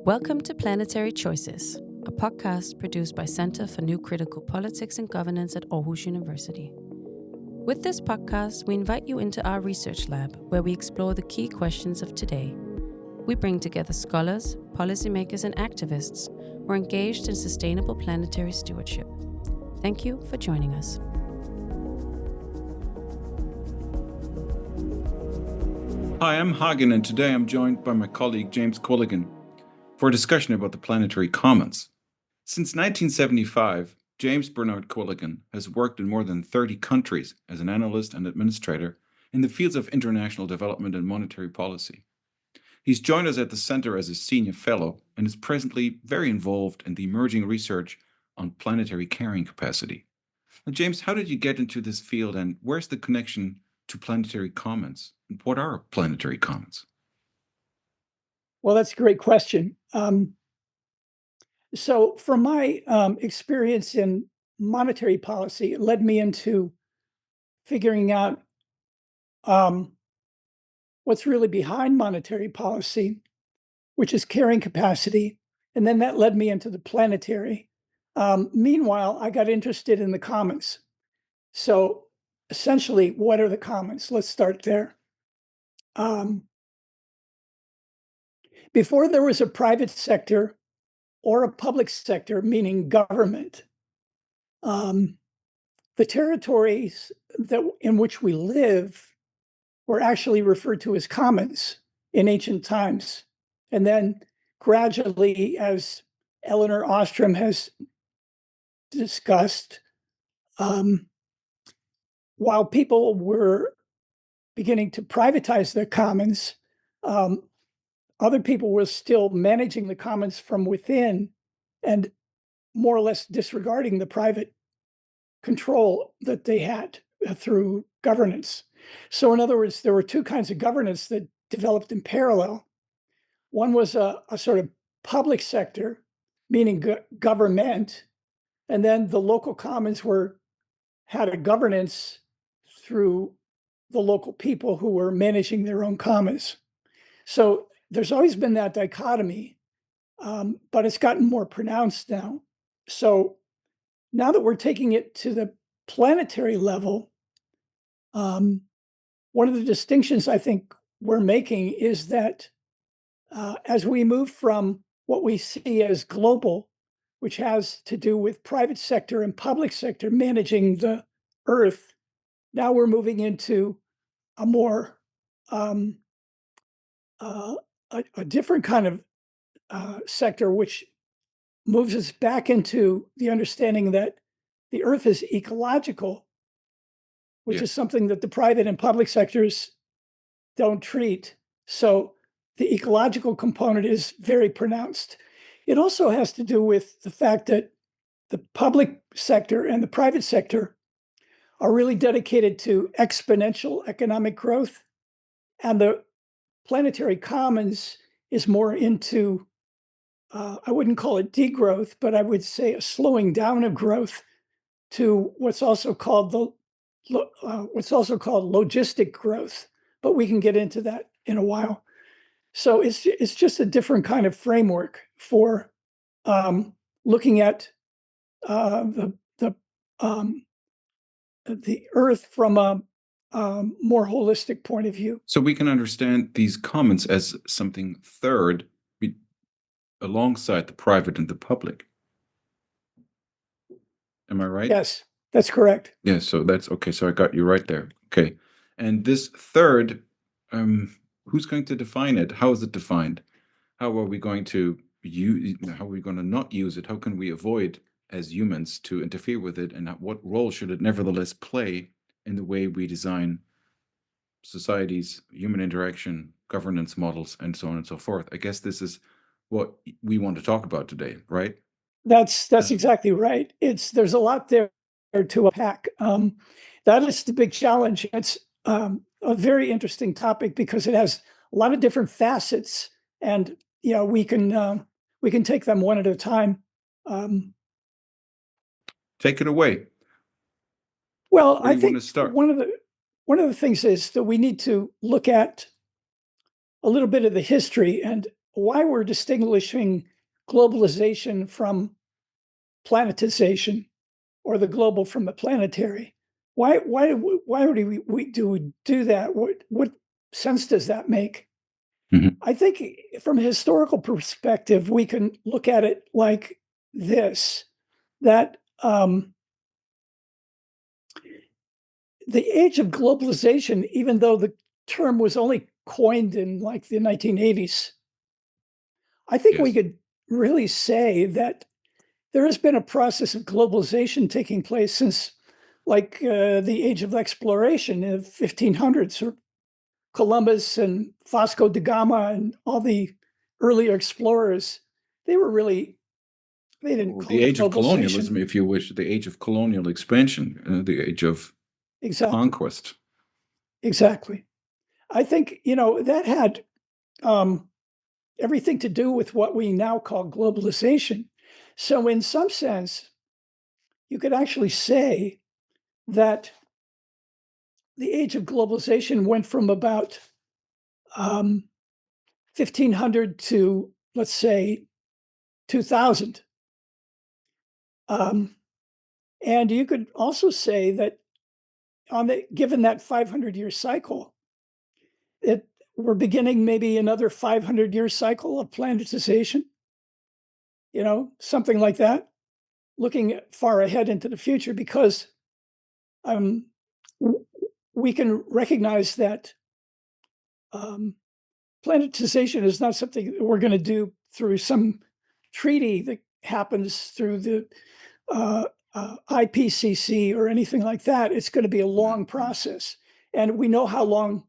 Welcome to Planetary Choices, a podcast produced by Center for New Critical Politics and Governance at Aarhus University. With this podcast, we invite you into our research lab, where we explore the key questions of today. We bring together scholars, policymakers, and activists who are engaged in sustainable planetary stewardship. Thank you for joining us. Hi, I'm Hagen, and today I'm joined by my colleague James Quilligan for a discussion about the planetary commons. Since 1975, James Bernard Quilligan has worked in more than 30 countries as an analyst and administrator in the fields of international development and monetary policy. He's joined us at the Center as a senior fellow and is presently very involved in the emerging research on planetary carrying capacity. Now, James, how did you get into this field, and where's the connection to planetary commons? And what are planetary commons? Well, that's a great question. So from my experience in monetary policy, it led me into figuring out what's really behind monetary policy, which is carrying capacity. And then that led me into the planetary. Meanwhile, I got interested in the commons. So essentially, what are the commons? Let's start there. Before there was a private sector or a public sector, meaning government, the territories in which we live were actually referred to as commons in ancient times. And then gradually, as Elinor Ostrom has discussed, while people were beginning to privatize their commons, other people were still managing the commons from within and more or less disregarding the private control that they had through governance. So in other words, there were two kinds of governance that developed in parallel. One was a sort of public sector, meaning government, and then the local commons had a governance through the local people who were managing their own commons. So there's always been that dichotomy, but it's gotten more pronounced now. So now that we're taking it to the planetary level, one of the distinctions I think we're making is that as we move from what we see as global, which has to do with private sector and public sector managing the Earth, now we're moving into a more a different kind of sector, which moves us back into the understanding that the Earth is ecological, which is something that the private and public sectors don't treat. So the ecological component is very pronounced. It also has to do with the fact that the public sector and the private sector are really dedicated to exponential economic growth, and the planetary commons is more into, I wouldn't call it degrowth, but I would say a slowing down of growth to what's also called logistic growth. But we can get into that in a while. So it's just a different kind of framework for looking at the Earth from a more holistic point of view. So we can understand these commons as something third alongside the private and the public. Am I right? Yes, that's correct. Yeah, so that's okay. So I got you right there. Okay. And this third, who's going to define it? How is it defined? How are we going to how are we going to not use it? How can we avoid as humans to interfere with it? And what role should it nevertheless play in the way we design societies, human interaction, governance models, and so on and so forth? I guess this is what we want to talk about today, right? That's exactly right. There's a lot there to unpack. That is the big challenge. It's a very interesting topic because it has a lot of different facets, and we can take them one at a time. Take it away. Well, I think one of the things is that we need to look at a little bit of the history, and why we're distinguishing globalization from planetization, or the global from the planetary. Why do we do that? What sense does that make? Mhm. I think from a historical perspective, we can look at it like this, that the age of globalization, even though the term was only coined in like the 1980s, I think we Yes. could really say that there has been a process of globalization taking place since like the age of exploration in the 1500s, or Columbus and Vasco da Gama and all the earlier explorers. They didn't Or call the it age of globalization. colonialism, if you wish, the age of colonial expansion, the age of Exactly. conquest. Exactly. I think, that had everything to do with what we now call globalization. So in some sense, you could actually say that the age of globalization went from about 1500 to, let's say, 2000. And you could also say that given that 500-year cycle, we're beginning maybe another 500-year cycle of planetization, something like that, looking far ahead into the future, because um, we can recognize that planetization is not something that we're going to do through some treaty that happens through the IPCC or anything like that. It's going to be a long process. And we know how long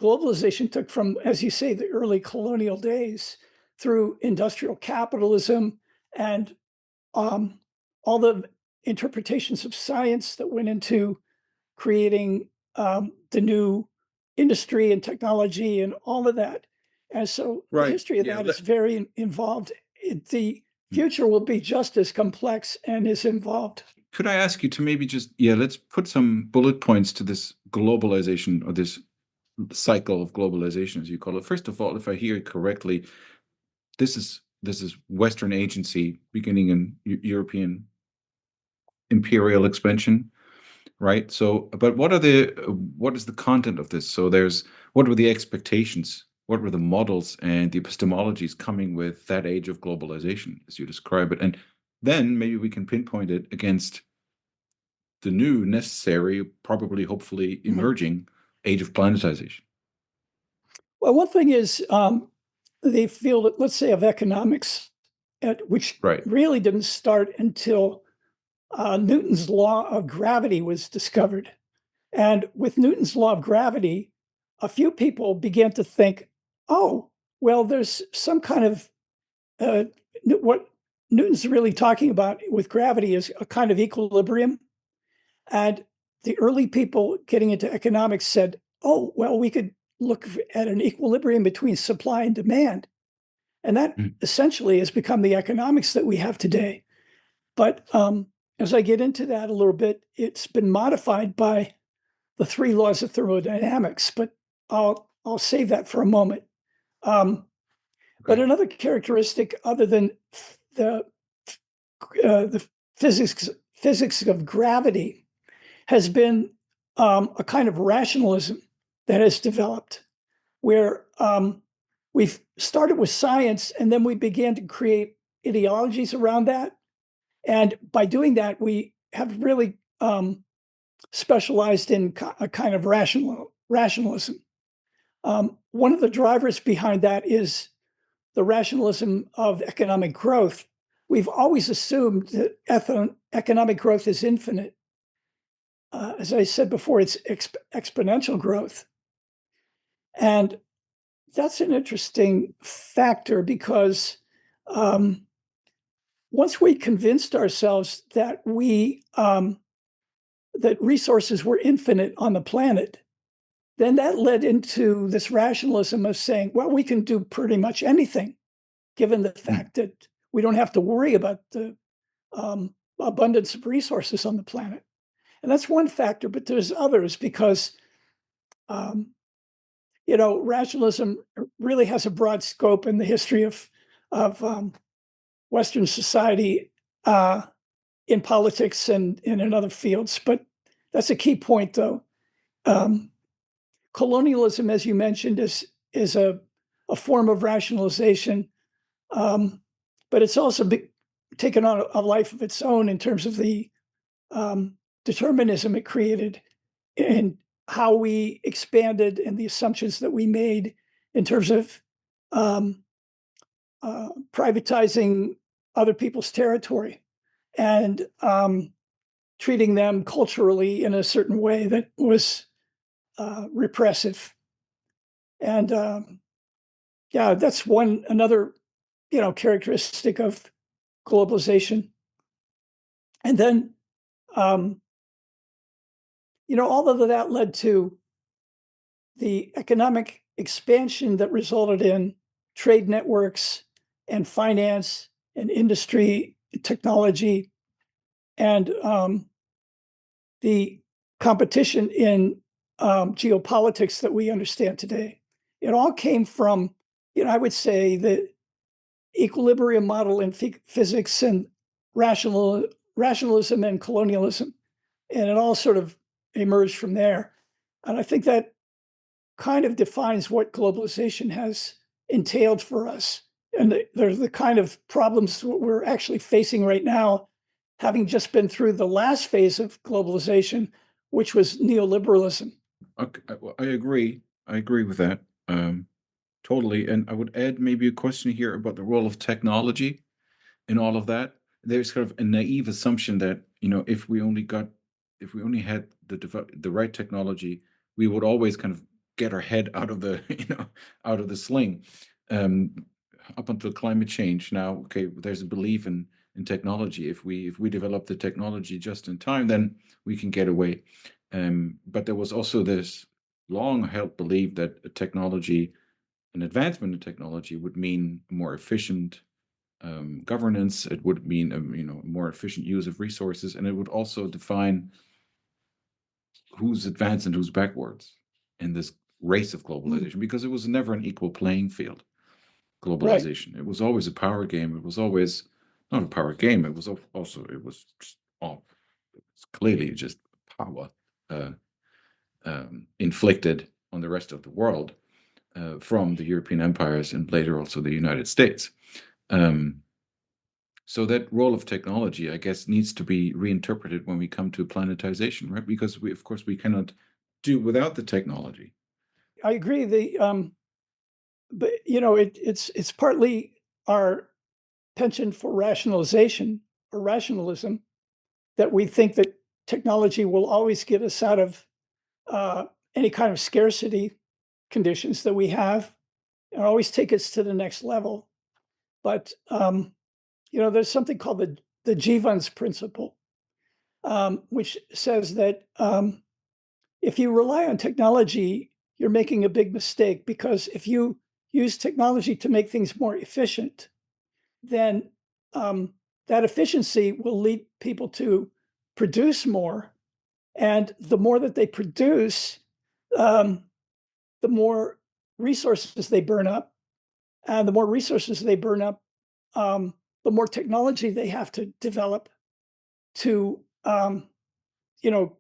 globalization took from, as you say, the early colonial days through industrial capitalism and all the interpretations of science that went into creating the new industry and technology and all of that. And so the Right. history of Yeah. that is very involved. The future will be just as complex and is involved. Could I ask you to maybe let's put some bullet points to this globalization, or this cycle of globalization, as you call it. First of all, if I hear it correctly, this is Western agency beginning in European imperial expansion, right? So, but what is the content of this? So what were the expectations? What were the models and the epistemologies coming with that age of globalization, as you describe it? And then maybe we can pinpoint it against the new, necessary, probably, hopefully emerging age of planetization. Well, one thing is the field, let's say, of economics, which Right. really didn't start until Newton's law of gravity was discovered. And with Newton's law of gravity, a few people began to think, oh, well, there's some kind of what Newton's really talking about with gravity is a kind of equilibrium. And the early people getting into economics said, oh, well, we could look at an equilibrium between supply and demand. And that Mm. essentially has become the economics that we have today. But as I get into that a little bit, it's been modified by the three laws of thermodynamics, but I'll save that for a moment. But Okay. another characteristic, other than the the physics of gravity, has been a kind of rationalism that has developed, where we've started with science and then we began to create ideologies around that. And by doing that, we have really specialized in a kind of rationalism. One of the drivers behind that is the rationalism of economic growth. We've always assumed that economic growth is infinite. As I said before, it's exponential growth. And that's an interesting factor because once we convinced ourselves that that resources were infinite on the planet, then that led into this rationalism of saying, well, we can do pretty much anything, given the Mm. fact that we don't have to worry about the abundance of resources on the planet. And that's one factor, but there's others because, rationalism really has a broad scope in the history of Western society, in politics and in other fields. But that's a key point, though. Colonialism, as you mentioned, is a form of rationalization, but it's also taken on a life of its own in terms of the determinism it created and how we expanded and the assumptions that we made in terms of privatizing other people's territory and treating them culturally in a certain way that was repressive. And yeah, that's another characteristic of globalization. And then all of that led to the economic expansion that resulted in trade networks and finance and industry, technology, and the competition in geopolitics that we understand today. It all came from, I would say, the equilibrium model in physics and rationalism and colonialism. And it all sort of emerged from there. And I think that kind of defines what globalization has entailed for us. And there's the kind of problems we're actually facing right now, having just been through the last phase of globalization, which was neoliberalism. Okay, I agree. I agree with that totally. And I would add maybe a question here about the role of technology in all of that. There's kind of a naive assumption that if we only had the right technology, we would always kind of get our head out of the out of the sling. Up until climate change, now okay, there's a belief in technology. If we develop the technology just in time, then we can get away. But there was also this long-held belief that an advancement in technology would mean more efficient governance. It would mean a more efficient use of resources, and it would also define who's advanced and who's backwards in this race of globalization, because it was never an equal playing field. Globalization, right. It was always a power game. It was always not a power game. It was also it was clearly just power inflicted on the rest of the world from the European empires and later also the United States. So that role of technology, I guess, needs to be reinterpreted when we come to planetization, right? Because we cannot do without the technology. I agree. But it's partly our penchant for rationalization or rationalism that we think that technology will always get us out of any kind of scarcity conditions that we have and always take us to the next level. But there's something called the Jevons principle, which says that if you rely on technology, you're making a big mistake, because if you use technology to make things more efficient, then that efficiency will lead people to produce more. And the more that they produce, the more resources they burn up. And the more resources they burn up, the more technology they have to develop to,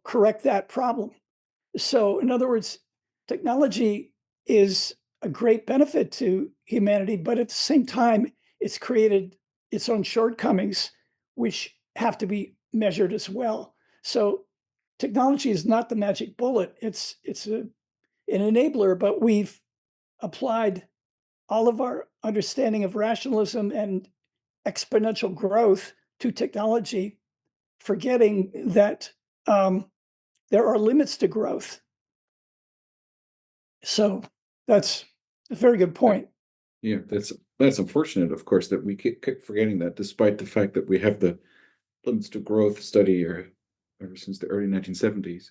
correct that problem. So, in other words, technology is a great benefit to humanity, but at the same time, it's created its own shortcomings, which have to be measured as well. So, technology is not the magic bullet. It's an enabler, but we've applied all of our understanding of rationalism and exponential growth to technology, forgetting that there are limits to growth. So that's a very good point. Yeah, that's unfortunate, of course, that we keep forgetting that, despite the fact that we have the limits to growth study ever since the early 1970s.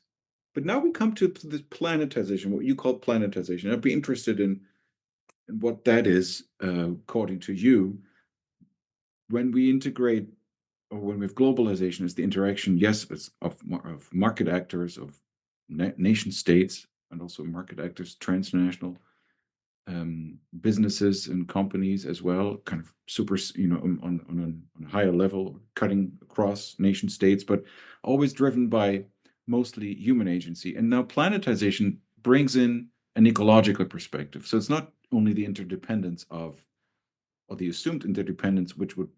But now we come to the planetization, what you call planetization. I'd be interested in what that is, according to you. When we integrate, or when we have globalization as the interaction, yes, it's of market actors, of nation states, and also market actors, transnational, businesses and companies as well, kind of super, on a higher level, cutting across nation states, but always driven by mostly human agency. And now planetization brings in an ecological perspective. So it's not only the interdependence or the assumed interdependence, which would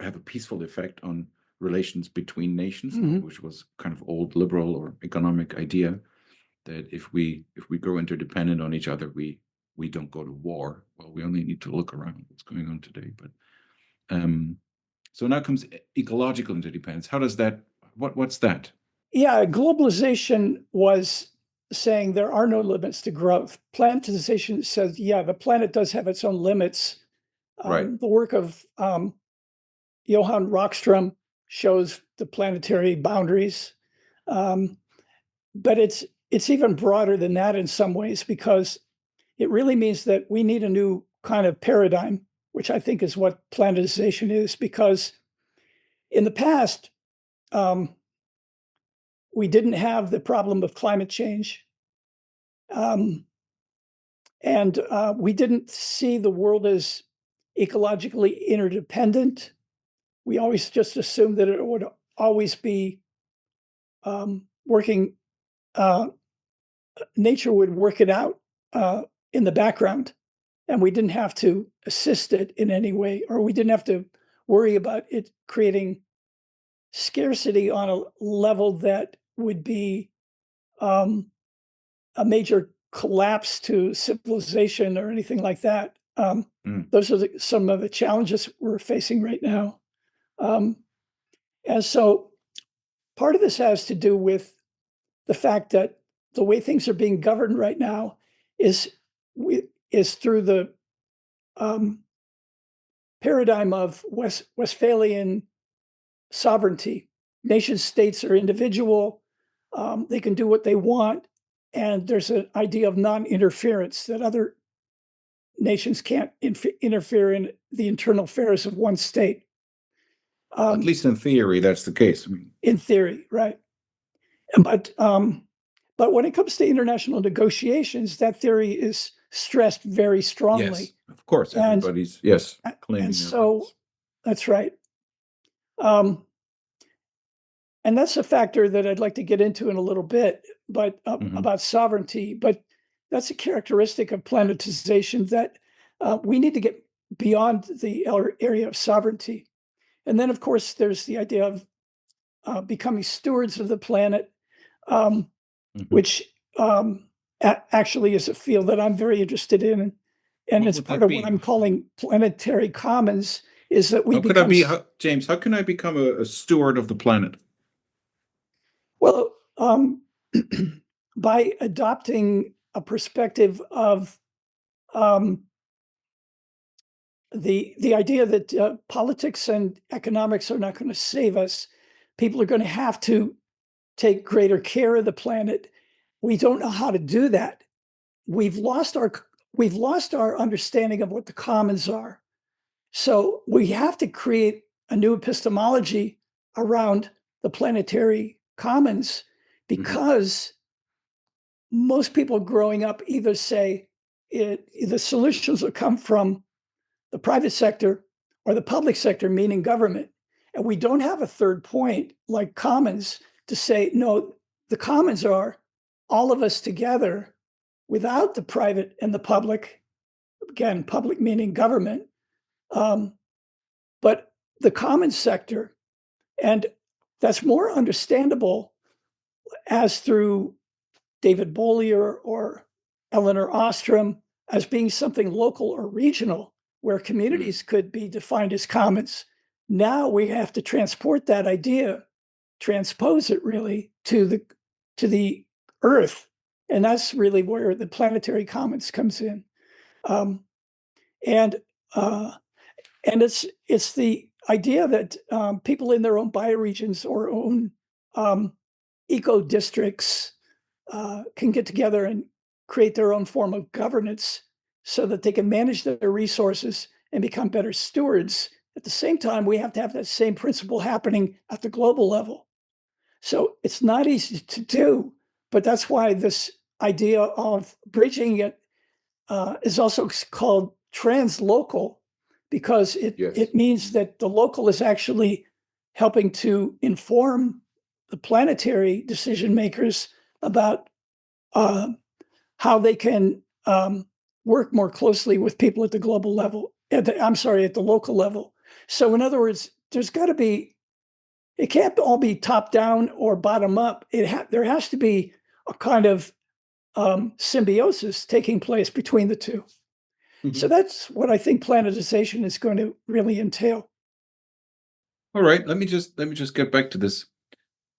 have a peaceful effect on relations between nations, which was kind of old liberal or economic idea, that if we grow interdependent on each other, we don't go to war. Well, we only need to look around what's going on today. But so now comes ecological interdependence. How does that? What's that? Yeah, globalization was saying there are no limits to growth. Planetization says, yeah, the planet does have its own limits. Right. The work of Johann Rockström shows the planetary boundaries, but it's even broader than that in some ways, because it really means that we need a new kind of paradigm, which I think is what planetization is, because in the past, we didn't have the problem of climate change. And we didn't see the world as ecologically interdependent. We always just assumed that it would always be working, nature would work it out in the background, and we didn't have to assist it in any way, or we didn't have to worry about it creating scarcity on a level that would be a major collapse to civilization or anything like that. Those are some of the challenges we're facing right now. And so part of this has to do with the fact that the way things are being governed right now is through the paradigm of Westphalian sovereignty. Nation states are individual. They can do what they want. And there's an idea of non-interference, that other nations can't interfere in the internal affairs of one state. At least in theory, that's the case. In theory, right. But when it comes to international negotiations, that theory is stressed very strongly. Yes, of course, everybody's claiming and so rights. That's right. And that's a factor that I'd like to get into in a little bit, but about sovereignty. But that's a characteristic of planetization, that we need to get beyond the area of sovereignty. And then, of course, there's the idea of becoming stewards of the planet, which actually is a field that I'm very interested in. And it's part of what I'm calling planetary commons, is that we James, how can I become a steward of the planet? Well, by adopting a perspective of the idea that politics and economics are not going to save us. People are going to have to take greater care of the planet. We don't know how to do that. We've lost our understanding of what the commons are. So we have to create a new epistemology around the planetary commons, because most people growing up either say the solutions will come from the private sector or the public sector, meaning government. And we don't have a third point like commons to say, no, the commons are all of us together without the private and the public. Again, public meaning government. But the common sector, and that's more understandable as through David Bollier or Elinor Ostrom as being something local or regional, where communities could be defined as commons. Now we have to transport that idea, transpose it really to the earth. And that's really where the planetary commons comes in. And it's the idea that people in their own bioregions or own eco districts can get together and create their own form of governance so that they can manage their resources and become better stewards. At the same time, we have to have that same principle happening at the global level. So it's not easy to do, but that's why this idea of bridging it is also called translocal because it means that the local is actually helping to inform the planetary decision makers about how they can work more closely with people at the global level, at the local level. So in other words, there's got to be, it can't all be top down or bottom up. There has to be a kind of symbiosis taking place between the two. Mm-hmm. So that's what I think planetization is going to really entail. All right, let me just get back to this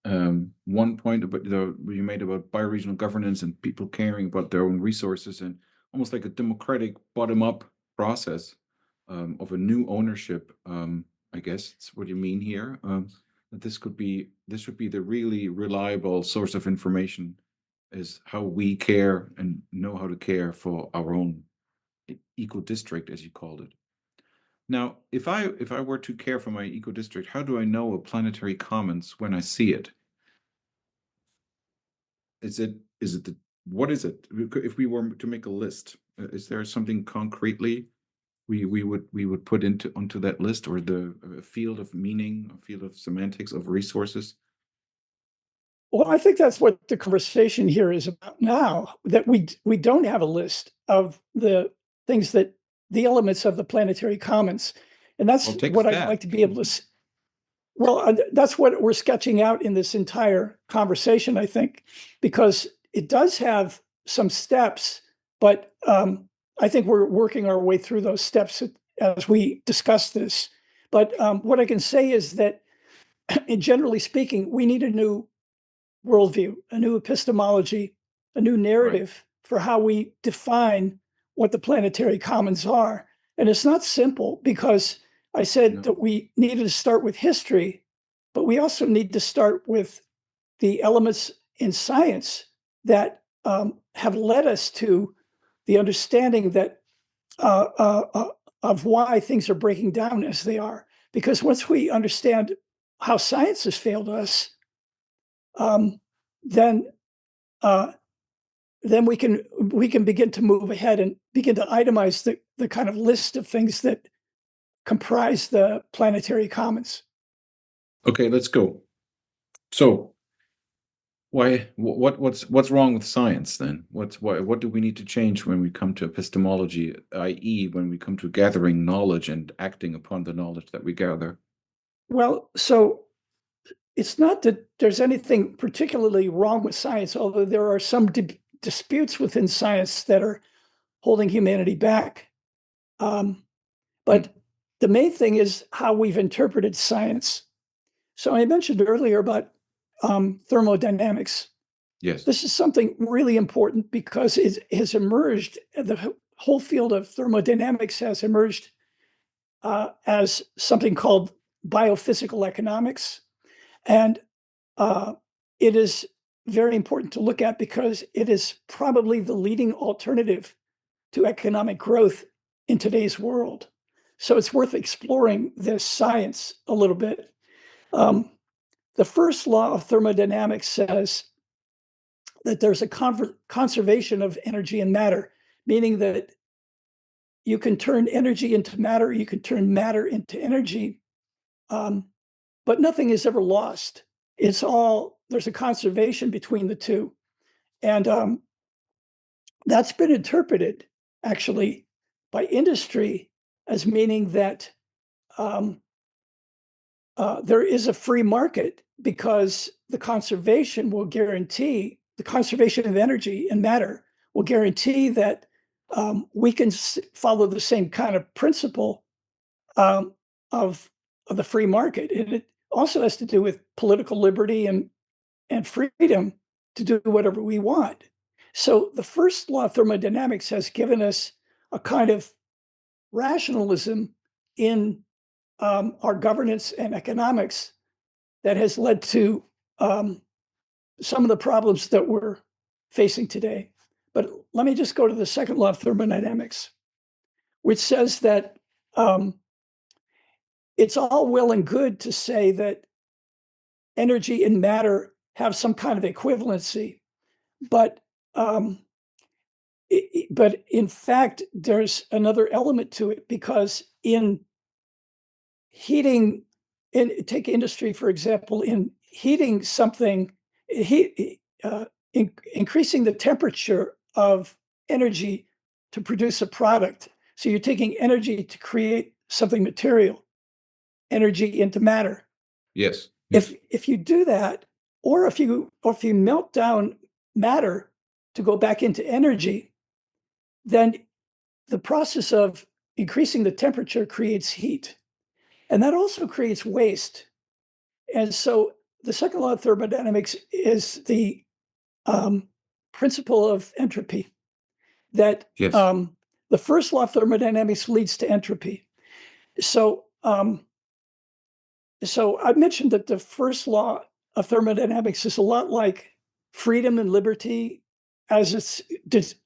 one point about you made about bioregional governance and people caring about their own resources, and almost like a democratic bottom-up process of a new ownership. I guess that's what you mean here. That this should be the really reliable source of information, is how we care and know how to care for our own eco district, as you called it. Now, if I were to care for my eco district, how do I know a planetary commons when I see it? What is it? If we were to make a list, is there something concretely we would put onto that list, or the field of meaning, a field of semantics of resources? Well, I think that's what the conversation here is about now, that we don't have a list of the things that the elements of the planetary commons. And that's Well, take a what I'd stab. like to be able to that's what we're sketching out in this entire conversation, I think, because it does have some steps, but I think we're working our way through those steps as we discuss this. But what I can say is that, generally speaking, we need a new worldview, a new epistemology, a new narrative for how we define what the planetary commons are. And it's not simple, because I said that we needed to start with history, but we also need to start with the elements in science that have led us to the understanding that of why things are breaking down as they are. Because once we understand how science has failed us, then then we can begin to move ahead and begin to itemize the kind of list of things that comprise the planetary commons. Okay, let's go. So, what's wrong with science then? What do we need to change when we come to epistemology, i.e., when we come to gathering knowledge and acting upon the knowledge that we gather? Well, so it's not that there's anything particularly wrong with science, although there are some disputes within science that are holding humanity back. But the main thing is how we've interpreted science. So I mentioned earlier about thermodynamics. Yes. This is something really important because it has emerged, the whole field of thermodynamics has emerged as something called biophysical economics. And it is very important to look at because it is probably the leading alternative to economic growth in today's world. So it's worth exploring this science a little bit. The first law of thermodynamics says that there's a conservation of energy and matter, meaning that you can turn energy into matter, you can turn matter into energy, but nothing is ever lost. There's a conservation between the two. And that's been interpreted actually by industry as meaning that there is a free market, because the conservation of energy and matter will guarantee that we can follow the same kind of principle of the free market. And it also has to do with political liberty and freedom to do whatever we want. So the first law of thermodynamics has given us a kind of rationalism in our governance and economics that has led to some of the problems that we're facing today. But let me just go to the second law of thermodynamics, which says that it's all well and good to say that energy and matter have some kind of equivalency, but But in fact, there's another element to it, because in heating, and take industry, for example, in heating something, increasing the temperature of energy to produce a product. So you're taking energy to create something material, energy into matter. Yes. If you do that, or if you melt down matter to go back into energy, then the process of increasing the temperature creates heat. And that also creates waste. And so the second law of thermodynamics is the principle of entropy. That Yes. The first law of thermodynamics leads to entropy. So I mentioned that the first law of thermodynamics is a lot like freedom and liberty as it's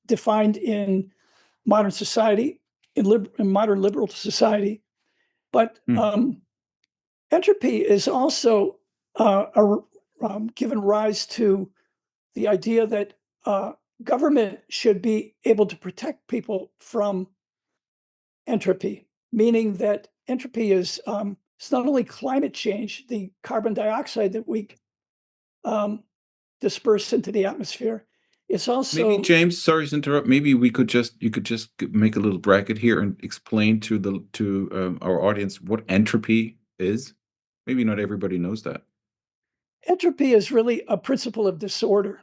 defined in modern society, in modern liberal society. But entropy is also given rise to the idea that government should be able to protect people from entropy, meaning that entropy is it's not only climate change, the carbon dioxide that we disperse into the atmosphere. It's also, maybe, James, sorry to interrupt. Maybe you could just make a little bracket here and explain to our audience what entropy is. Maybe not everybody knows that. Entropy is really a principle of disorder.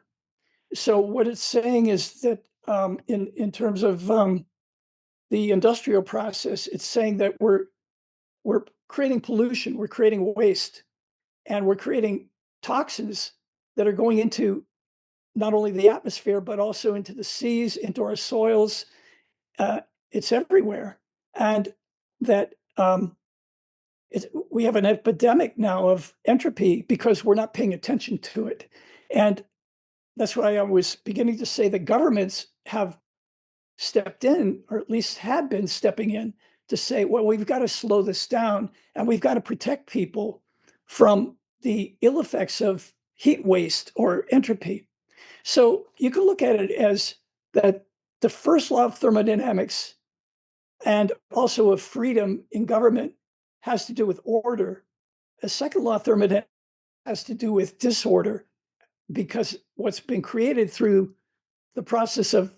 So what it's saying is that in terms of the industrial process, it's saying that we're creating pollution, we're creating waste, and we're creating toxins that are going into not only the atmosphere, but also into the seas, into our soils. It's everywhere. And that we have an epidemic now of entropy because we're not paying attention to it. And that's why I was beginning to say that governments have stepped in, or at least had been stepping in, to say, well, we've got to slow this down, and we've got to protect people from the ill effects of heat waste or entropy. So you can look at it as that the first law of thermodynamics and also of freedom in government has to do with order. A second law of thermodynamics has to do with disorder, because what's been created through the process of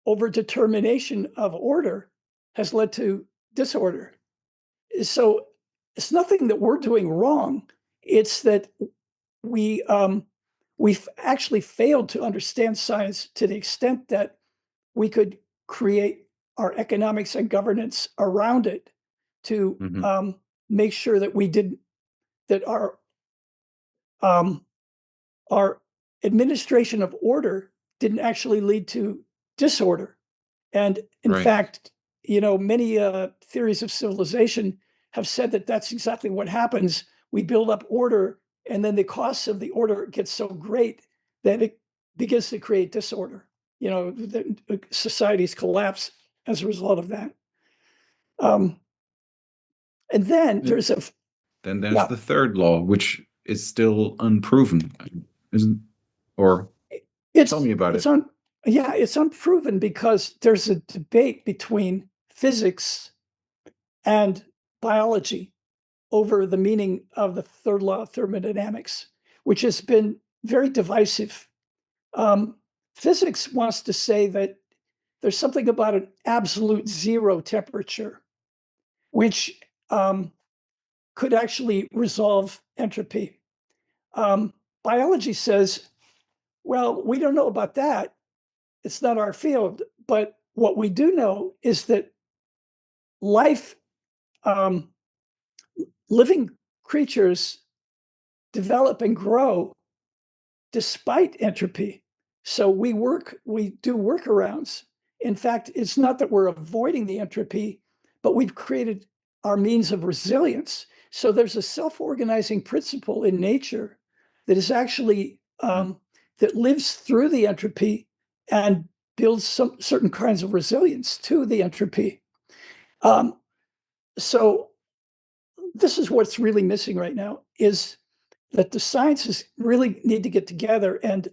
overdetermination of order has led to disorder. So it's nothing that we're doing wrong. It's that we've actually failed to understand science to the extent that we could create our economics and governance around it to make sure that that our administration of order didn't actually lead to disorder. And in fact, many theories of civilization have said that that's exactly what happens. We build up order, and then the costs of the order get so great that it begins to create disorder. Societies collapse as a result of that. And then there's the third law, which is still unproven, isn't? Or tell me about it. It's unproven because there's a debate between physics and biology over the meaning of the third law of thermodynamics, which has been very divisive. Physics wants to say that there's something about an absolute zero temperature, which could actually resolve entropy. Biology says, well, we don't know about that. It's not our field. But what we do know is that life, living creatures develop and grow despite entropy. So we do workarounds. In fact, it's not that we're avoiding the entropy, but we've created our means of resilience. So there's a self-organizing principle in nature that is actually that lives through the entropy and builds some certain kinds of resilience to the entropy. So this is what's really missing right now, is that the sciences really need to get together and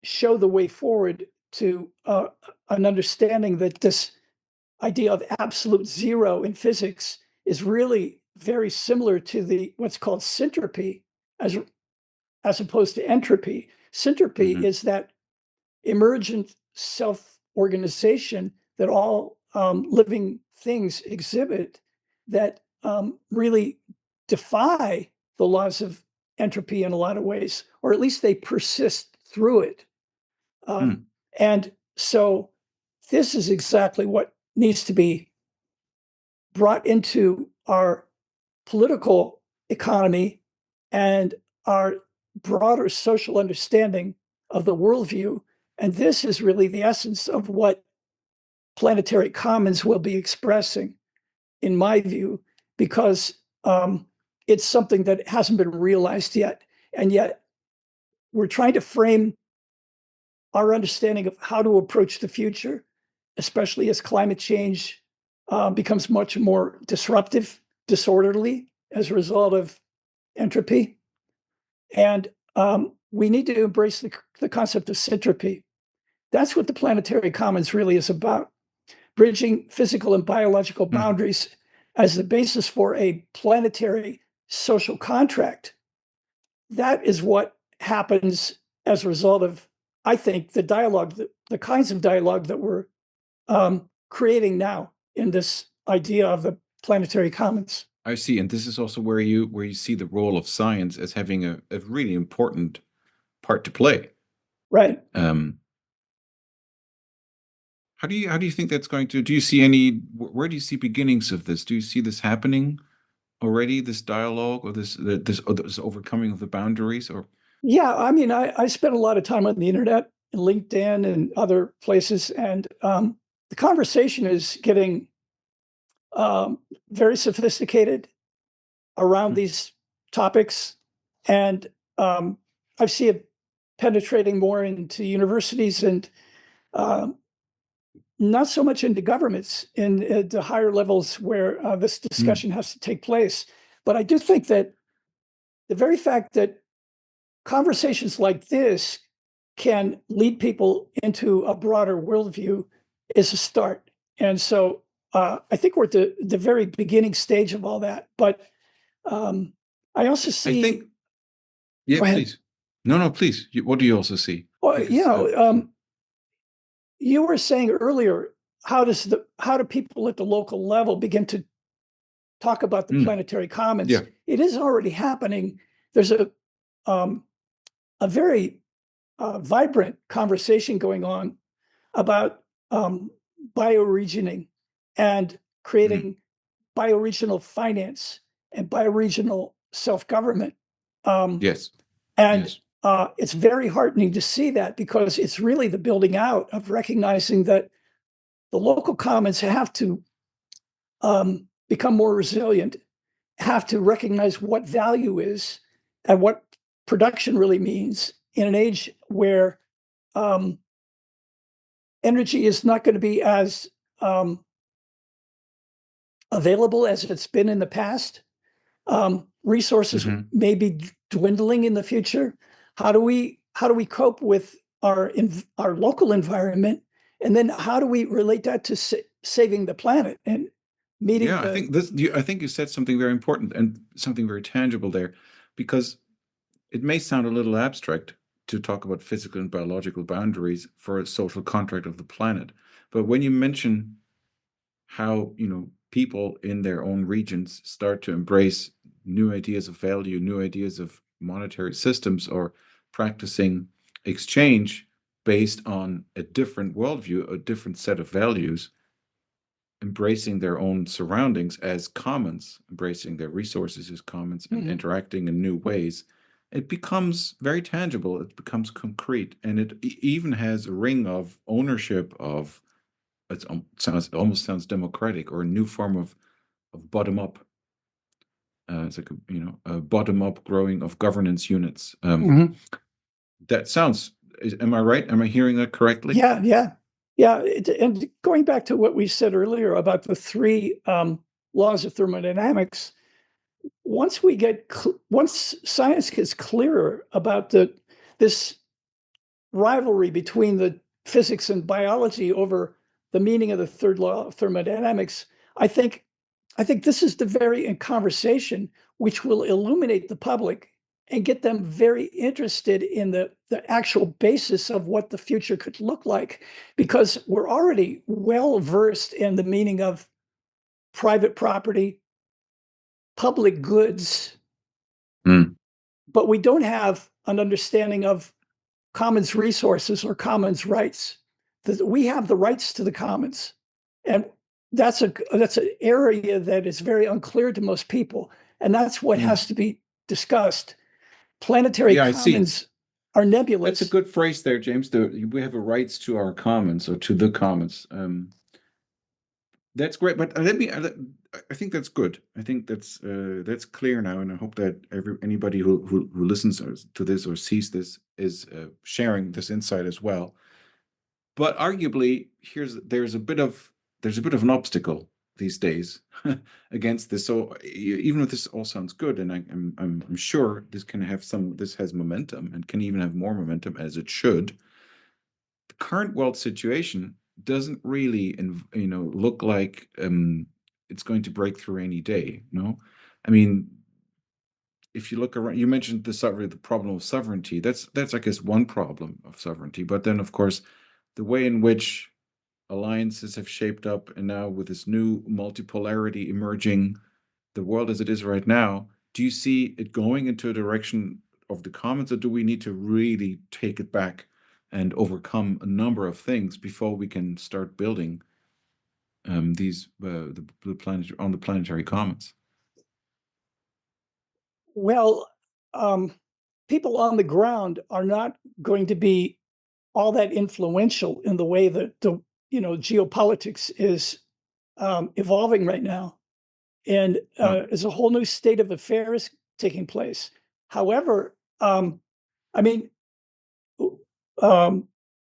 show the way forward to an understanding that this idea of absolute zero in physics is really very similar to what's called syntropy as opposed to entropy. Syntropy is that emergent self-organization that all living things exhibit that really defy the laws of entropy in a lot of ways, or at least they persist through it. And so this is exactly what needs to be brought into our political economy and our broader social understanding of the worldview. And this is really the essence of what planetary commons will be expressing, in my view, because it's something that hasn't been realized yet. And yet we're trying to frame our understanding of how to approach the future, especially as climate change becomes much more disruptive, disorderly as a result of entropy. And we need to embrace the concept of syntropy. That's what the planetary commons really is about, bridging physical and biological boundaries as the basis for a planetary social contract. That is what happens as a result of, I think, the dialogue, the kinds of dialogue that we're creating now in this idea of the planetary commons. I see, and this is also where you see the role of science as having a really important part to play. Right. How do you think that's going to? Do you see where do you see beginnings of this? Do you see this happening already? This dialogue or this overcoming of the boundaries? Or yeah, I mean, I spent a lot of time on the internet and LinkedIn and other places, and the conversation is getting very sophisticated around these topics, and I see it penetrating more into universities and not so much into governments in the higher levels where this discussion has to take place. But I do think that the very fact that conversations like this can lead people into a broader worldview is a start. And so I think we're at the very beginning stage of all that. But I also see. I think, yeah, please. No, please. What do you also see? Well, because, you were saying earlier, how do people at the local level begin to talk about the planetary commons? Yeah. It is already happening. There's a very vibrant conversation going on about bioregioning and creating bioregional finance and bioregional self-government. Yes. And yes. It's very heartening to see that, because it's really the building out of recognizing that the local commons have to become more resilient, have to recognize what value is and what production really means in an age where energy is not going to be as available as it's been in the past. Resources may be dwindling in the future. How do we cope with our local environment, and then how do we relate that to saving the planet and meeting? Yeah, I think you said something very important and something very tangible there, because it may sound a little abstract to talk about physical and biological boundaries for a social contract of the planet, but when you mention how people in their own regions start to embrace new ideas of value, new ideas of monetary systems, or practicing exchange based on a different worldview, a different set of values, embracing their own surroundings as commons, embracing their resources as commons, and interacting in new ways, it becomes very tangible, it becomes concrete, and it even has a ring of ownership of. It almost sounds democratic, or a new form of bottom-up. It's like a bottom-up growing of governance units. That sounds. Am I right? Am I hearing that correctly? Yeah. And going back to what we said earlier about the three laws of thermodynamics, once science gets clearer about this rivalry between the physics and biology over the meaning of the third law of thermodynamics, I think this is the very conversation which will illuminate the public and get them very interested in the actual basis of what the future could look like, because we're already well versed in the meaning of private property, public goods, but we don't have an understanding of commons resources or commons rights. We have the rights to the commons, and that's an area that is very unclear to most people, and that's what has to be discussed. Planetary commons are nebulous. That's a good phrase there, James. We have a rights to our commons, or to the commons. That's great, but I think that's good. I think that's clear now, and I hope that anybody who listens to this or sees this is sharing this insight as well. But arguably, there's a bit of an obstacle these days against this. So even if this all sounds good, and I'm sure this has momentum and can even have more momentum, as it should. The current world situation doesn't really look like it's going to break through any day. No, I mean, if you look around, you mentioned the problem of sovereignty. That's I guess one problem of sovereignty. But then, of course, the way in which alliances have shaped up, and now with this new multipolarity emerging, the world as it is right now, do you see it going into a direction of the commons, or do we need to really take it back and overcome a number of things before we can start building the planet on the planetary commons? Well, people on the ground are not going to be all that influential in the way that geopolitics is evolving right now, and there's a whole new state of affairs taking place. However, I mean,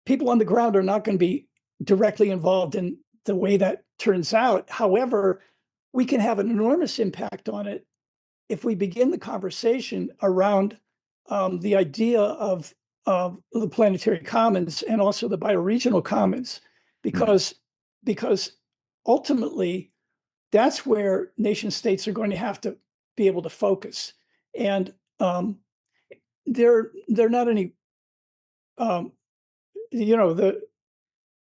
people on the ground are not going to be directly involved in the way that turns out. However, we can have an enormous impact on it if we begin the conversation around the idea of the planetary commons and also the bioregional commons, because ultimately that's where nation states are going to have to be able to focus, and they're not any the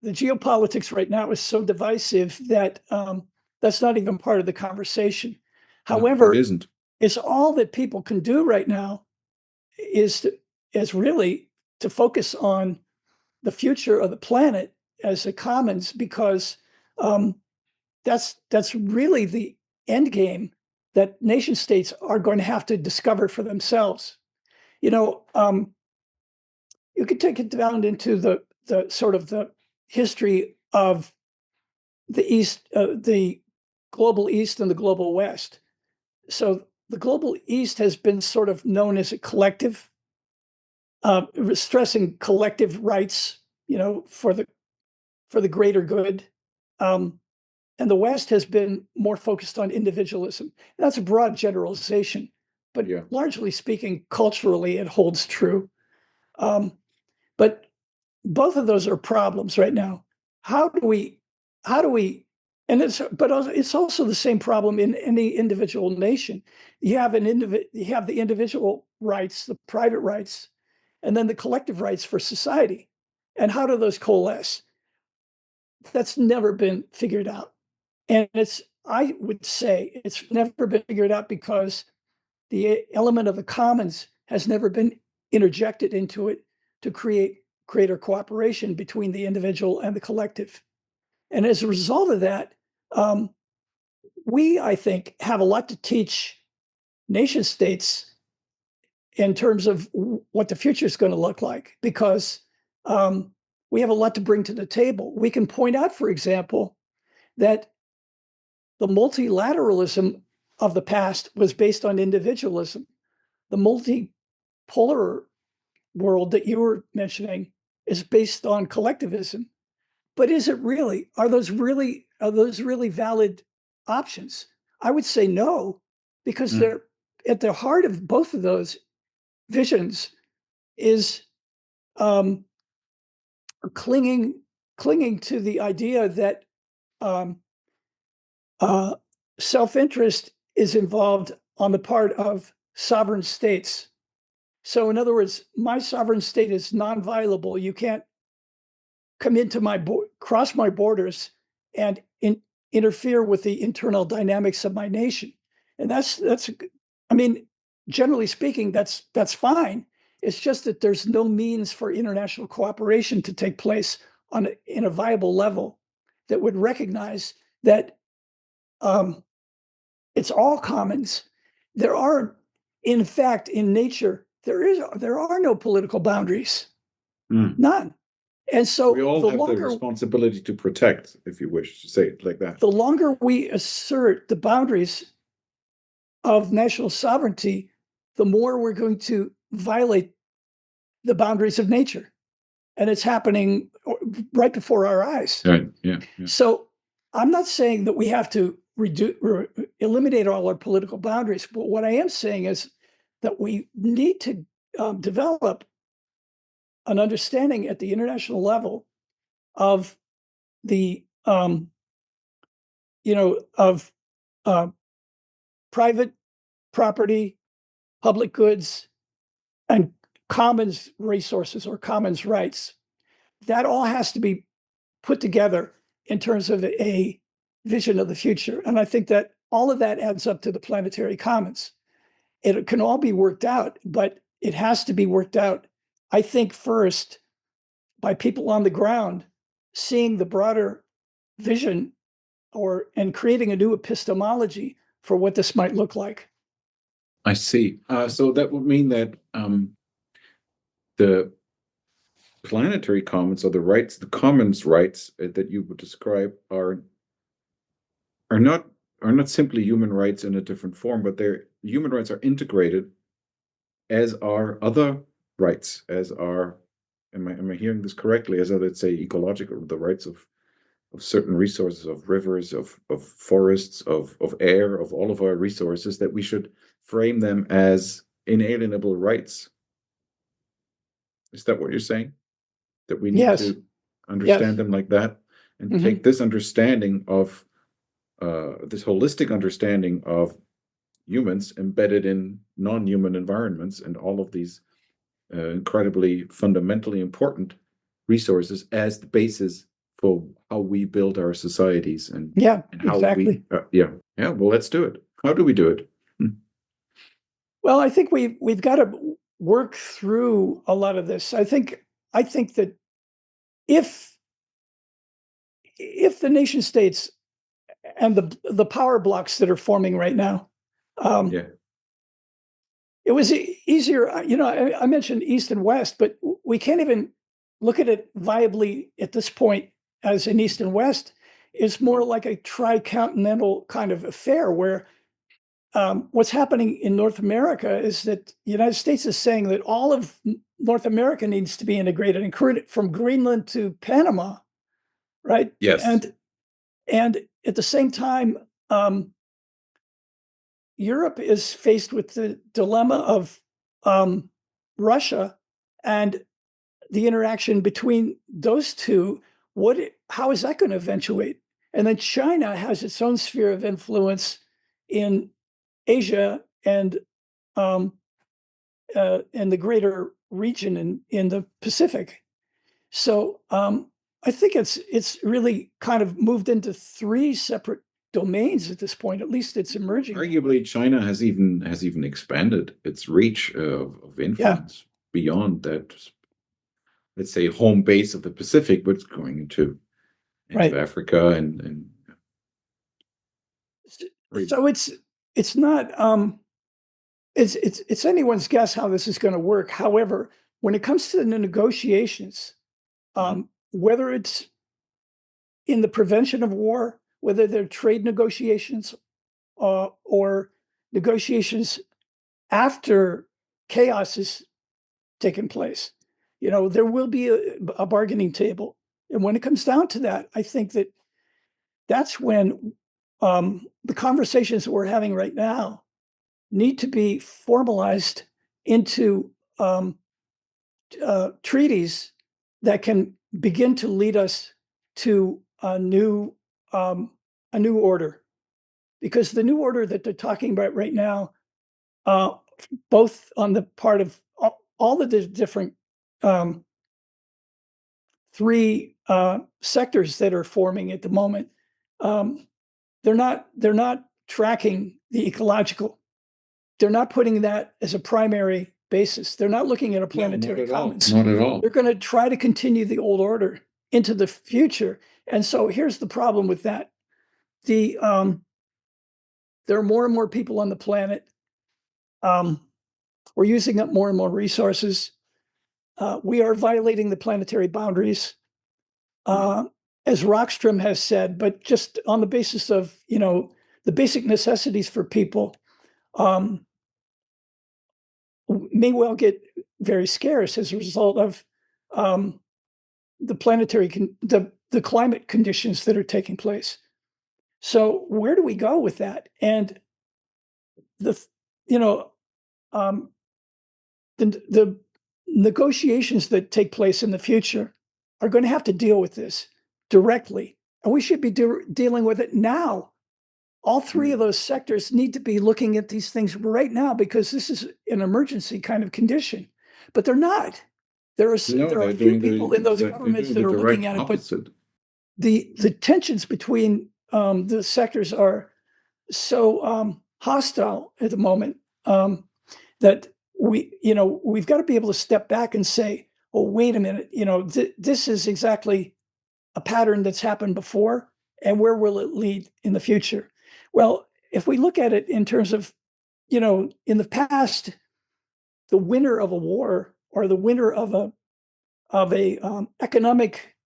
geopolitics right now is so divisive that that's not even part of the conversation. However, no, it isn't. It's all that people can do right now is really to focus on the future of the planet as a commons, because that's really the end game that nation states are going to have to discover for themselves. You could take it down into the sort of the history of the East, the global East and the global West. So the global East has been sort of known as a collective, stressing collective rights, for the greater good. And the West has been more focused on individualism. And that's a broad generalization, but largely speaking, culturally, it holds true. But both of those are problems right now. How do we, and it's also the same problem in any individual nation. You have the individual rights, the private rights, and then the collective rights for society. And how do those coalesce? That's never been figured out. And I would say it's never been figured out because the element of the commons has never been interjected into it to create greater cooperation between the individual and the collective. And as a result of that, we, I think, have a lot to teach nation states in terms of what the future is going to look like, because we have a lot to bring to the table. We can point out, for example, that the multilateralism of the past was based on individualism. The multipolar world that you were mentioning is based on collectivism. But is it really? Are those really valid options? I would say no, because they're at the heart of both of those visions is clinging to the idea that self-interest is involved on the part of sovereign states. So in other words, my sovereign state is non-violable. You can't come into cross my borders and interfere with the internal dynamics of my nation. And that's I mean, generally speaking, that's fine. It's just that there's no means for international cooperation to take place in a viable level that would recognize that it's all commons. There are, in fact, in nature, there are no political boundaries, none. And so we all have the responsibility to protect, if you wish to say it like that. The longer we assert the boundaries of national sovereignty, the more we're going to violate the boundaries of nature. And it's happening right before our eyes. Right. Yeah. So I'm not saying that we have to eliminate all our political boundaries, but what I am saying is that we need to develop an understanding at the international level of the of private property, public goods, and commons resources or commons rights. That all has to be put together in terms of a vision of the future. And I think that all of that adds up to the planetary commons. It can all be worked out, but it has to be worked out, I think, first by people on the ground seeing the broader vision and creating a new epistemology for what this might look like. I see. So that would mean that the planetary commons, or the commons rights that you would describe, are not simply human rights in a different form, but human rights are integrated, as are other rights, as are, am I hearing this correctly, as are, let's say, ecological, the rights of certain resources, of rivers, of forests, of air, of all of our resources, that we should frame them as inalienable rights. Is that what you're saying? That we need to understand them like that, and take this understanding of this holistic understanding of humans embedded in non-human environments and all of these incredibly fundamentally important resources as the basis for how we build our societies and how exactly. Well, let's do it. How do we do it? Well, I think we've got to work through a lot of this. I think that if the nation states and the power blocks that are forming right now, it was easier. I mentioned East and West, but we can't even look at it viably at this point as an East and West. It's more like a tricontinental kind of affair where what's happening in North America is that the United States is saying that all of North America needs to be integrated, including from Greenland to Panama, right? Yes. And at the same time, Europe is faced with the dilemma of Russia and the interaction between those two. How is that going to eventuate? And then China has its own sphere of influence in Asia and the greater region in the Pacific. So I think it's really kind of moved into three separate domains at this point. At least it's emerging. Arguably, China has even expanded its reach of influence beyond that, let's say, home base of the Pacific, but it's going into Africa and so it's not it's anyone's guess how this is going to work. However, when it comes to the negotiations, whether it's in the prevention of war, whether they're trade negotiations or negotiations after chaos has taken place, there will be a bargaining table. And when it comes down to that, I think that's when the conversations that we're having right now need to be formalized into treaties that can begin to lead us to a new order. Because the new order that they're talking about right now, both on the part of all the different three sectors that are forming at the moment, they're not tracking the ecological. They're not putting that as a primary basis. They're not looking at a planetary commons. Not at all. They're going to try to continue the old order into the future. And so here's the problem with that. There are more and more people on the planet. We're using up more and more resources. We are violating the planetary boundaries, as Rockstrom has said, but just on the basis of, the basic necessities for people may well get very scarce as a result of the planetary, the climate conditions that are taking place. So where do we go with that? And the negotiations that take place in the future are going to have to deal with this directly, and we should be dealing with it now. All three of those sectors need to be looking at these things right now, because this is an emergency kind of condition. But they're not. There are a few people in those governments that are looking at it, but the tensions between the sectors are so hostile at the moment that we've got to be able to step back and say, oh, wait a minute, this is exactly a pattern that's happened before, and where will it lead in the future? Well, if we look at it in terms of, in the past, the winner of a war or the winner of a economic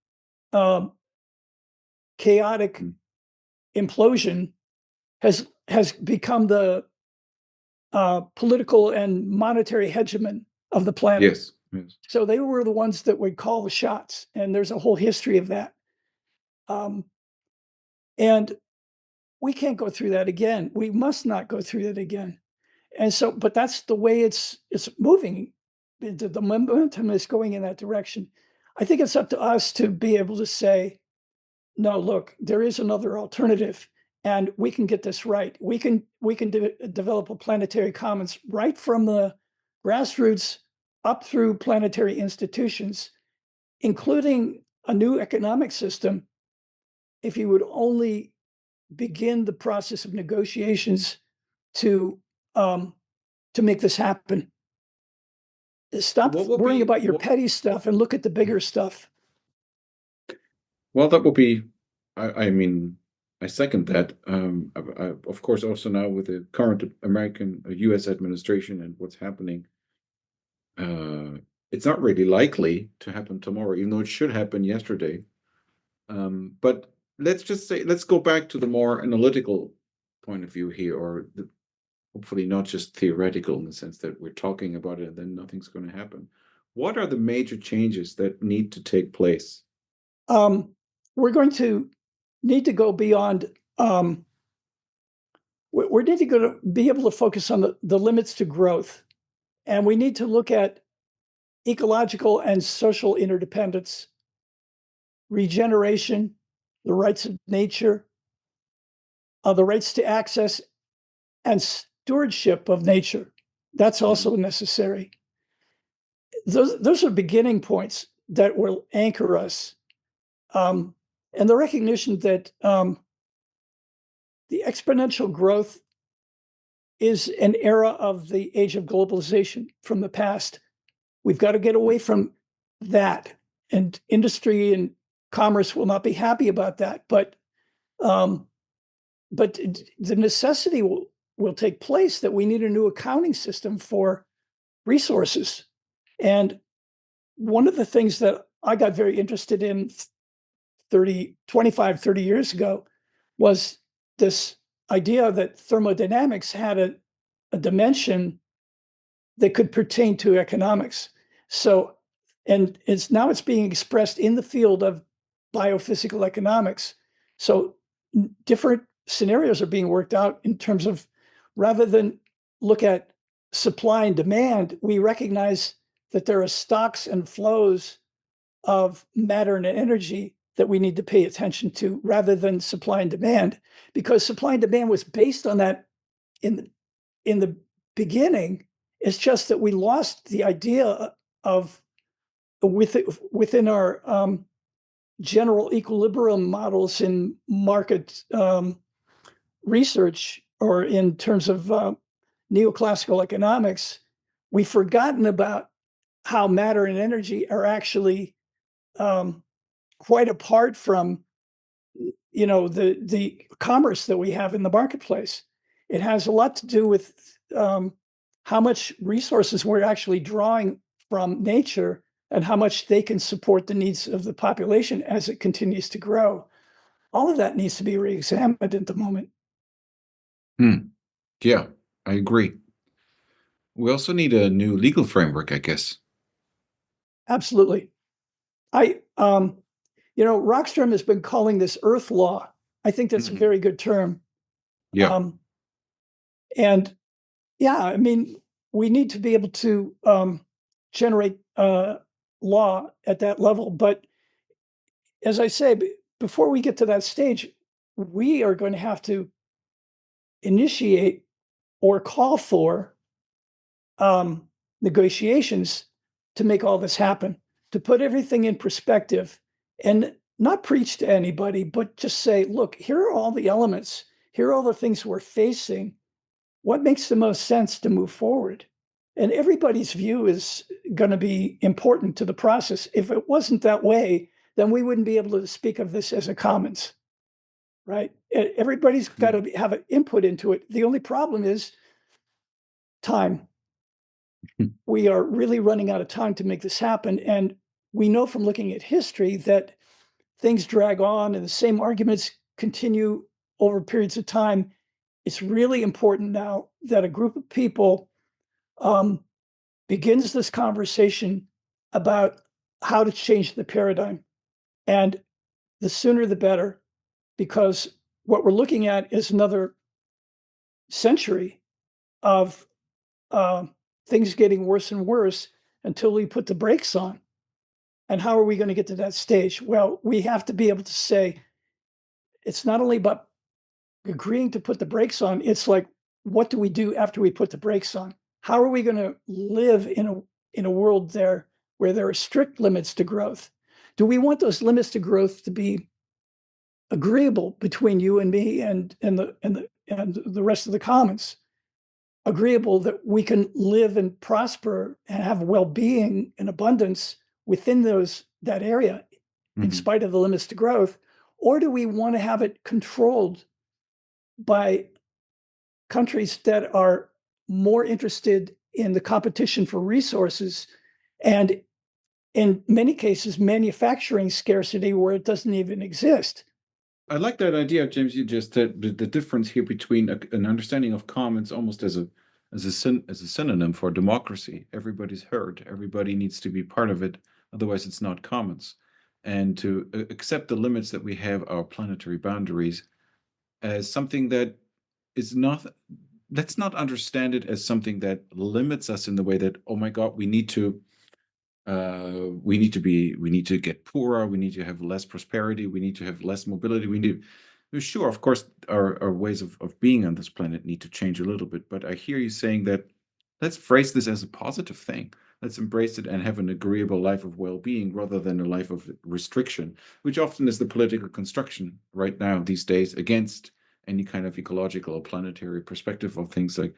chaotic implosion has become the political and monetary hegemon of the planet. Yes. So they were the ones that would call the shots, and there's a whole history of that. And we can't go through that again. We must not go through that again. And so, but that's the way it's moving. The momentum is going in that direction. I think it's up to us to be able to say, no, look, there is another alternative, and we can get this right. We can develop a planetary commons right from the grassroots up through planetary institutions, including a new economic system, if you would only begin the process of negotiations to make this happen. Stop worrying about your petty stuff and look at the bigger stuff. Well, that would be, I mean, I second that. Of course, also now with the current American, U.S. administration and what's happening, it's not really likely to happen tomorrow, even though it should happen yesterday. But let's go back to the more analytical point of view here, or hopefully not just theoretical in the sense that we're talking about it and then nothing's going to happen. What are the major changes that need to take place? We're going to need to go beyond. We need to be able to focus on the limits to growth, and we need to look at ecological and social interdependence, regeneration, the rights of nature, the rights to access, and stewardship of nature. That's also necessary. Those are beginning points that will anchor us. And the recognition that the exponential growth is an era of the age of globalization from the past. We've got to get away from that, and industry and commerce will not be happy about that. But the necessity will take place that we need a new accounting system for resources. And one of the things that I got very interested in 25, 30 years ago was this idea that thermodynamics had a dimension that could pertain to economics. So, and it's being expressed in the field of biophysical economics. So different scenarios are being worked out in terms of, rather than look at supply and demand, we recognize that there are stocks and flows of matter and energy that we need to pay attention to rather than supply and demand, because supply and demand was based on that in the beginning. It's just that we lost the idea of within our general equilibrium models in market research, or in terms of neoclassical economics. We've forgotten about how matter and energy are actually quite apart from the commerce that we have in the marketplace. It has a lot to do with how much resources we're actually drawing from nature and how much they can support the needs of the population as it continues to grow. All of that needs to be re-examined at the moment. Yeah, I agree. We also need a new legal framework, I guess. Absolutely. Rockstrom has been calling this Earth law. I think that's a very good term. Yeah. And yeah, I mean, we need to be able to generate law at that level. But as I say, before we get to that stage, we are going to have to initiate or call for negotiations to make all this happen, to put everything in perspective and not preach to anybody, but just say, look, here are all the elements. Here are all the things we're facing. What makes the most sense to move forward? And everybody's view is going to be important to the process. If it wasn't that way, then we wouldn't be able to speak of this as a commons, right? Everybody's got to have an input into it. The only problem is time. We are really running out of time to make this happen. And we know from looking at history that things drag on and the same arguments continue over periods of time. It's really important now that a group of people begins this conversation about how to change the paradigm. And the sooner the better, because what we're looking at is another century of things getting worse and worse until we put the brakes on. And how are we going to get to that stage? Well, we have to be able to say, it's not only about agreeing to put the brakes on, it's like, what do we do after we put the brakes on? How are we going to live in a world there where there are strict limits to growth? Do we want those limits to growth to be agreeable between you and me and the rest of the commons? Agreeable that we can live and prosper and have well-being and abundance within that area, in spite of the limits to growth? Or do we want to have it controlled by countries that are more interested in the competition for resources, and in many cases, manufacturing scarcity where it doesn't even exist? I like that idea, James. You just said the difference here between an understanding of commons almost as a synonym for democracy. Everybody's heard. Everybody needs to be part of it. Otherwise, it's not commons. And to accept the limits that we have, our planetary boundaries, as something that is not. Let's not understand it as something that limits us in the way that, oh my God, we need to get poorer, we need to have less prosperity, we need to have less mobility, sure, of course, our ways of being on this planet need to change a little bit, but I hear you saying that let's phrase this as a positive thing. Let's embrace it and have an agreeable life of well-being rather than a life of restriction, which often is the political construction right now these days against any kind of ecological or planetary perspective of things. Like,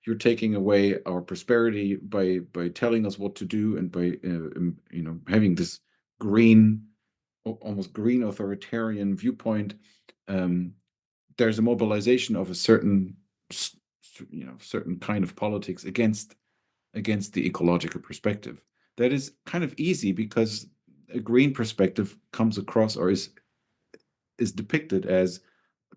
you're taking away our prosperity by telling us what to do, and by having this almost green authoritarian viewpoint. There's a mobilization of a certain kind of politics against the ecological perspective. That is kind of easy because a green perspective comes across, or is depicted as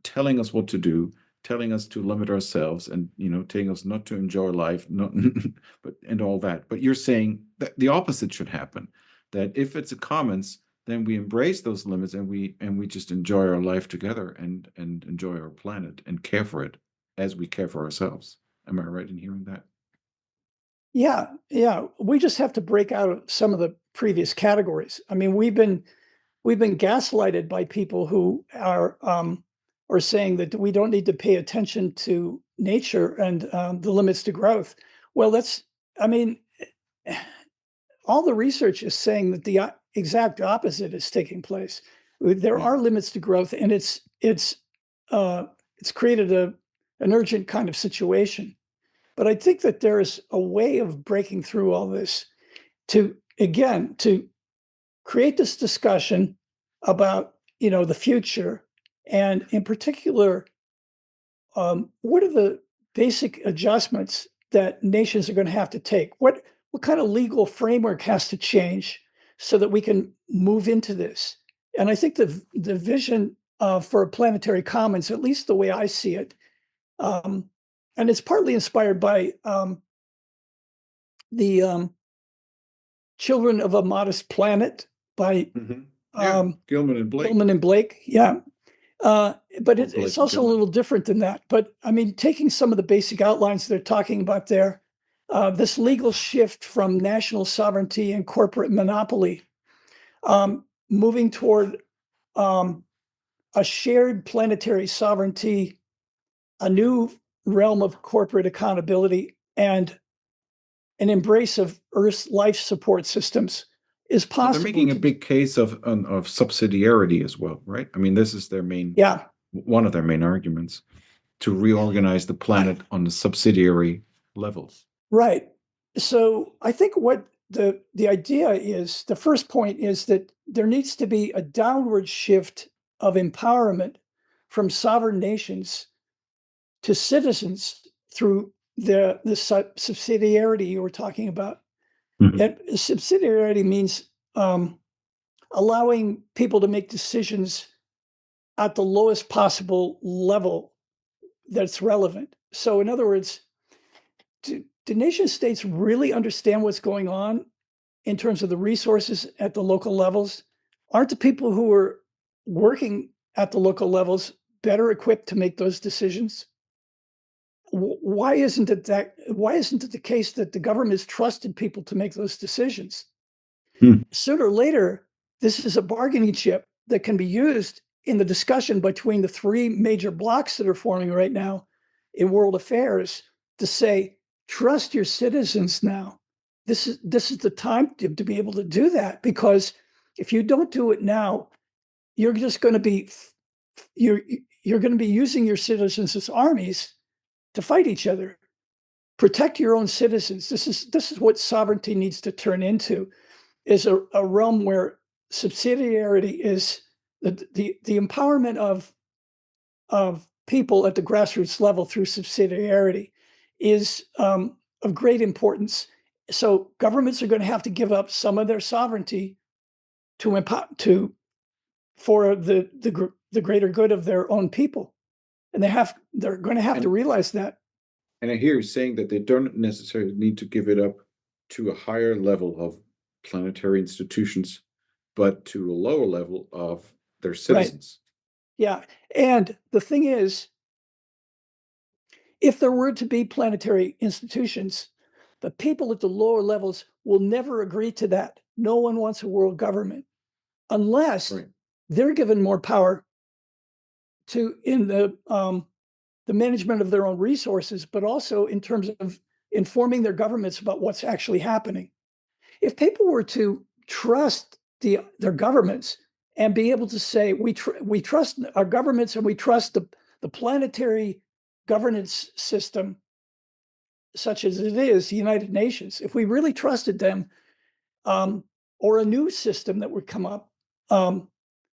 telling us what to do, telling us to limit ourselves, and telling us not to enjoy life, not and all that. But you're saying that the opposite should happen. That if it's a commons, then we embrace those limits, and we just enjoy our life together, and enjoy our planet and care for it as we care for ourselves. Am I right in hearing that? Yeah. We just have to break out of some of the previous categories. I mean, we've been gaslighted by people who are saying that we don't need to pay attention to nature and the limits to growth. Well, all the research is saying that the exact opposite is taking place. There are limits to growth, and it's created an urgent kind of situation. But I think that there is a way of breaking through all this to create this discussion about the future, and in particular, what are the basic adjustments that nations are going to have to take? What kind of legal framework has to change so that we can move into this? And I think the vision for a planetary commons, at least the way I see it, and it's partly inspired by the Children of a Modest Planet by Gilman and Blake. Gilman and Blake, yeah. But it's also a little different than that. But I mean, taking some of the basic outlines they're talking about there, this legal shift from national sovereignty and corporate monopoly, moving toward a shared planetary sovereignty, a new realm of corporate accountability, and an embrace of Earth's life support systems is possible. They're making a big case of subsidiarity as well, right? I mean, this is their one of their main arguments, to reorganize the planet on the subsidiary levels. Right. So I think what the idea is, the first point is that there needs to be a downward shift of empowerment from sovereign nations to citizens through the subsidiarity you were talking about. Mm-hmm. And subsidiarity means allowing people to make decisions at the lowest possible level that's relevant. So in other words, do nation states really understand what's going on in terms of the resources at the local levels? Aren't the people who are working at the local levels better equipped to make those decisions? Why isn't it the case that the government has trusted people to make those decisions? Sooner or later, this is a bargaining chip that can be used in the discussion between the three major blocs that are forming right now in world affairs to say, trust your citizens now. This is the time to be able to do that, because if you don't do it now, you're just going to be using your citizens as armies to fight each other. Protect your own citizens. This is what sovereignty needs to turn into, is a realm where subsidiarity is the empowerment of people at the grassroots level through subsidiarity is of great importance. So governments are going to have to give up some of their sovereignty for the greater good of their own people, and they're going to have to realize that. And I hear you saying that they don't necessarily need to give it up to a higher level of planetary institutions, but to a lower level of their citizens. Right. Yeah. And the thing is, if there were to be planetary institutions, the people at the lower levels will never agree to that. No one wants a world government unless they're given more power in the management of their own resources, but also in terms of informing their governments about what's actually happening. If people were to trust their governments and be able to say, we trust our governments and we trust the planetary governance system, such as it is, the United Nations, if we really trusted them, or a new system that would come up,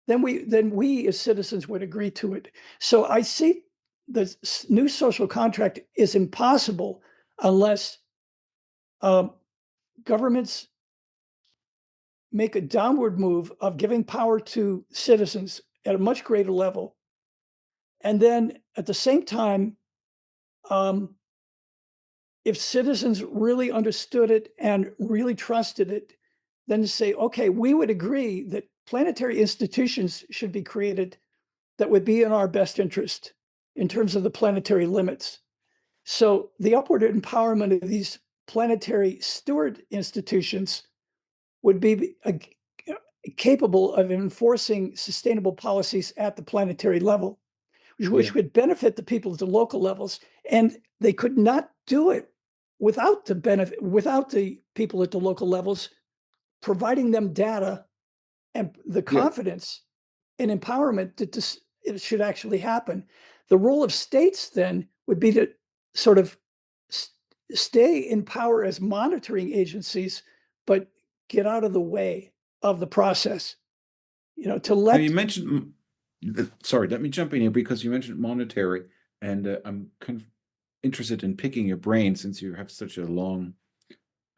then we as citizens would agree to it. So I see the new social contract is impossible unless governments make a downward move of giving power to citizens at a much greater level. And then at the same time, if citizens really understood it and really trusted it, then to say, okay, we would agree that planetary institutions should be created that would be in our best interest in terms of the planetary limits. So the upward empowerment of these planetary steward institutions would be capable of enforcing sustainable policies at the planetary level, which would benefit the people at the local levels. And they could not do it without the people at the local levels providing them data and the confidence and empowerment that this it should actually happen. The role of states then would be to sort of stay in power as monitoring agencies, but get out of the way of the process. To let. Now you mentioned, sorry, let me jump in here because you mentioned monetary, and I'm kind of interested in picking your brain since you have such a long,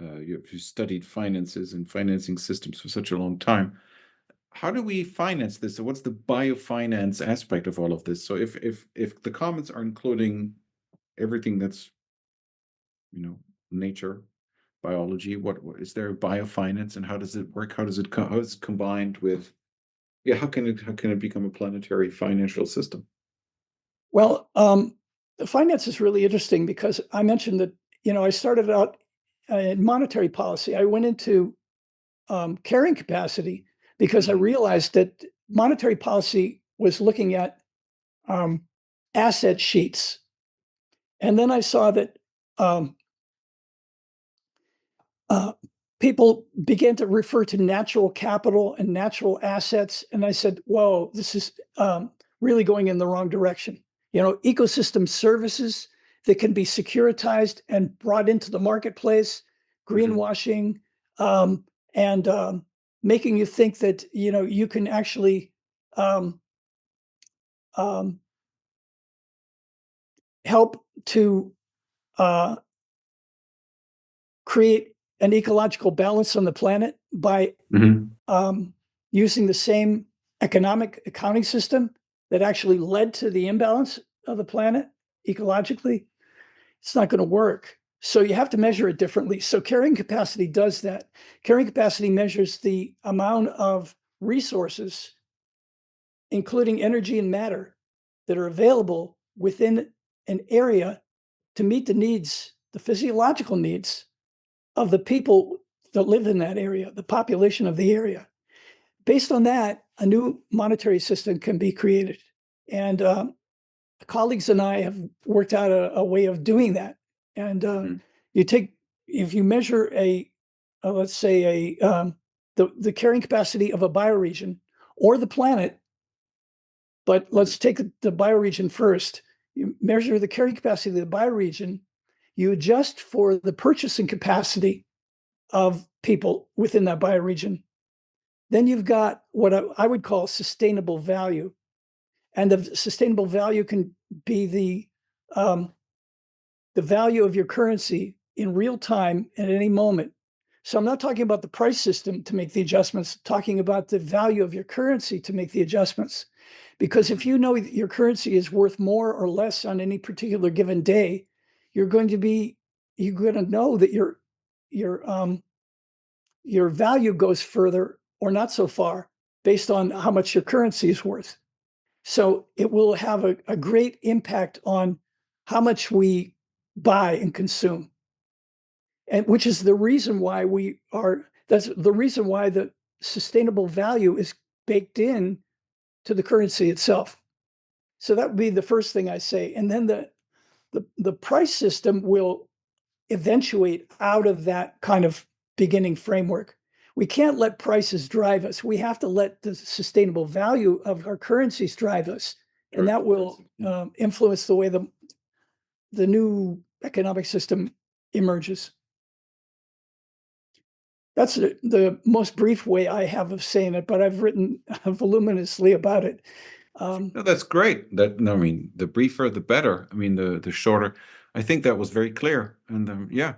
you've studied finances and financing systems for such a long time. How do we finance this? So what's the biofinance aspect of all of this? So if the commons are including everything that's, nature, biology, what is there biofinance, and how does it work? How is it combined with, how can it become a planetary financial system? Well, finance is really interesting because I mentioned that, I started out in monetary policy. I went into carrying capacity because I realized that monetary policy was looking at asset sheets. And then I saw that people began to refer to natural capital and natural assets. And I said, whoa, this is really going in the wrong direction. Ecosystem services that can be securitized and brought into the marketplace, greenwashing, and making you think that, you can actually help to create an ecological balance on the planet by using the same economic accounting system that actually led to the imbalance of the planet ecologically. It's not going to work. So you have to measure it differently. So carrying capacity does that. Carrying capacity measures the amount of resources, including energy and matter, that are available within an area to meet the needs, the physiological needs of the people that live in that area, the population of the area. Based on that, a new monetary system can be created. And colleagues and I have worked out a way of doing that. And if you measure let's say the carrying capacity of a bioregion or the planet, but let's take the bioregion first. You measure the carrying capacity of the bioregion, you adjust for the purchasing capacity of people within that bioregion. Then you've got what I would call sustainable value. And the sustainable value can be the value of your currency in real time at any moment. So I'm not talking about the price system to make the adjustments, talking about the value of your currency to make the adjustments. Because if you know that your currency is worth more or less on any particular given day, you're going to know that your value goes further or not so far based on how much your currency is worth. So it will have a great impact on how much we buy and consume. And which is the reason why that's the reason why the sustainable value is baked in to the currency itself. So that would be the first thing I say. And then the price system will eventuate out of that kind of beginning framework. We can't let prices drive us. We have to let the sustainable value of our currencies drive us. And that will influence the way the new economic system emerges. That's the most brief way I have of saying it, but I've written voluminously about it. No, that's great. The briefer, the better. The shorter. I think that was very clear, and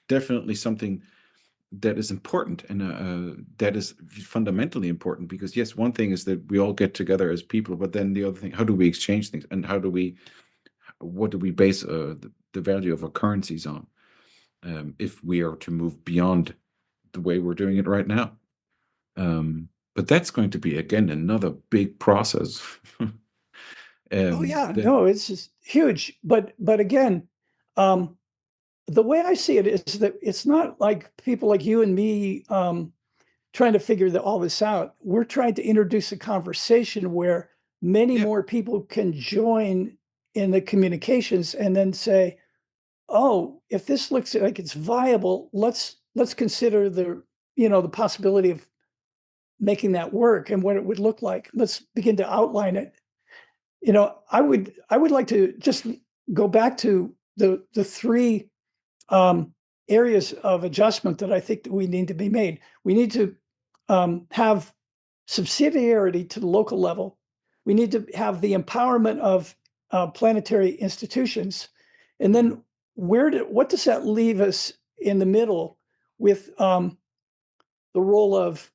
definitely something that is important, and that is fundamentally important, because yes, one thing is that we all get together as people, but then the other thing, how do we exchange things, and what do we base the value of our currencies on, if we are to move beyond the way we're doing it right now. But that's going to be, again, another big process. No, it's just huge. But again, the way I see it is that it's not like people like you and me trying to figure all this out. We're trying to introduce a conversation where many more people can join in the communications and then say, oh, if this looks like it's viable, let's consider the possibility of making that work and what it would look like. Let's begin to outline it. I would like to just go back to the three areas of adjustment that I think that we need to be made. We need to have subsidiarity to the local level. We need to have the empowerment of planetary institutions, and then what does that leave us in the middle with the role of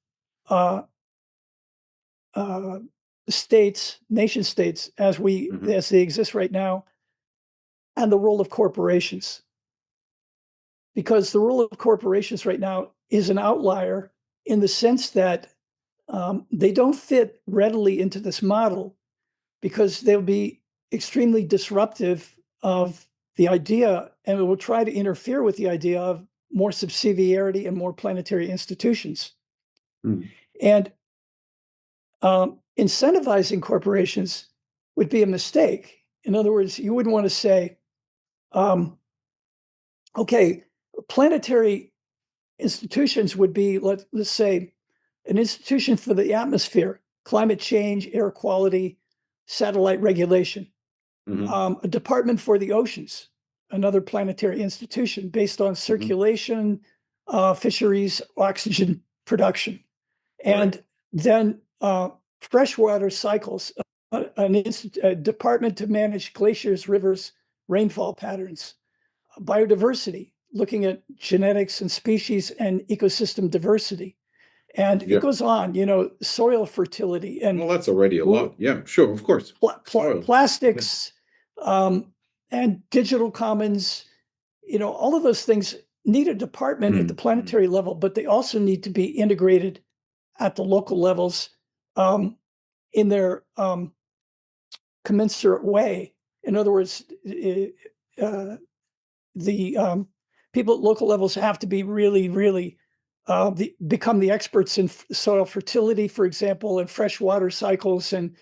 states, nation states, as they exist right now, and the role of corporations? Because the role of corporations right now is an outlier in the sense that they don't fit readily into this model because they'll be extremely disruptive of the idea, and it will try to interfere with the idea of more subsidiarity and more planetary institutions. And incentivizing corporations would be a mistake. In other words, you wouldn't want to say, okay, planetary institutions would be, let's say, an institution for the atmosphere, climate change, air quality, satellite regulation. A department for the oceans, another planetary institution based on circulation, fisheries, oxygen production. And then freshwater cycles, a department to manage glaciers, rivers, rainfall patterns, biodiversity, looking at genetics and species and ecosystem diversity. And it goes on, soil fertility. And well, that's already a lot. Yeah, sure, of course. Plastics and digital commons, all of those things need a department at the planetary level, but they also need to be integrated at the local levels in their commensurate way. In other words, the people at local levels have to be really become the experts in soil fertility, for example, and freshwater cycles, and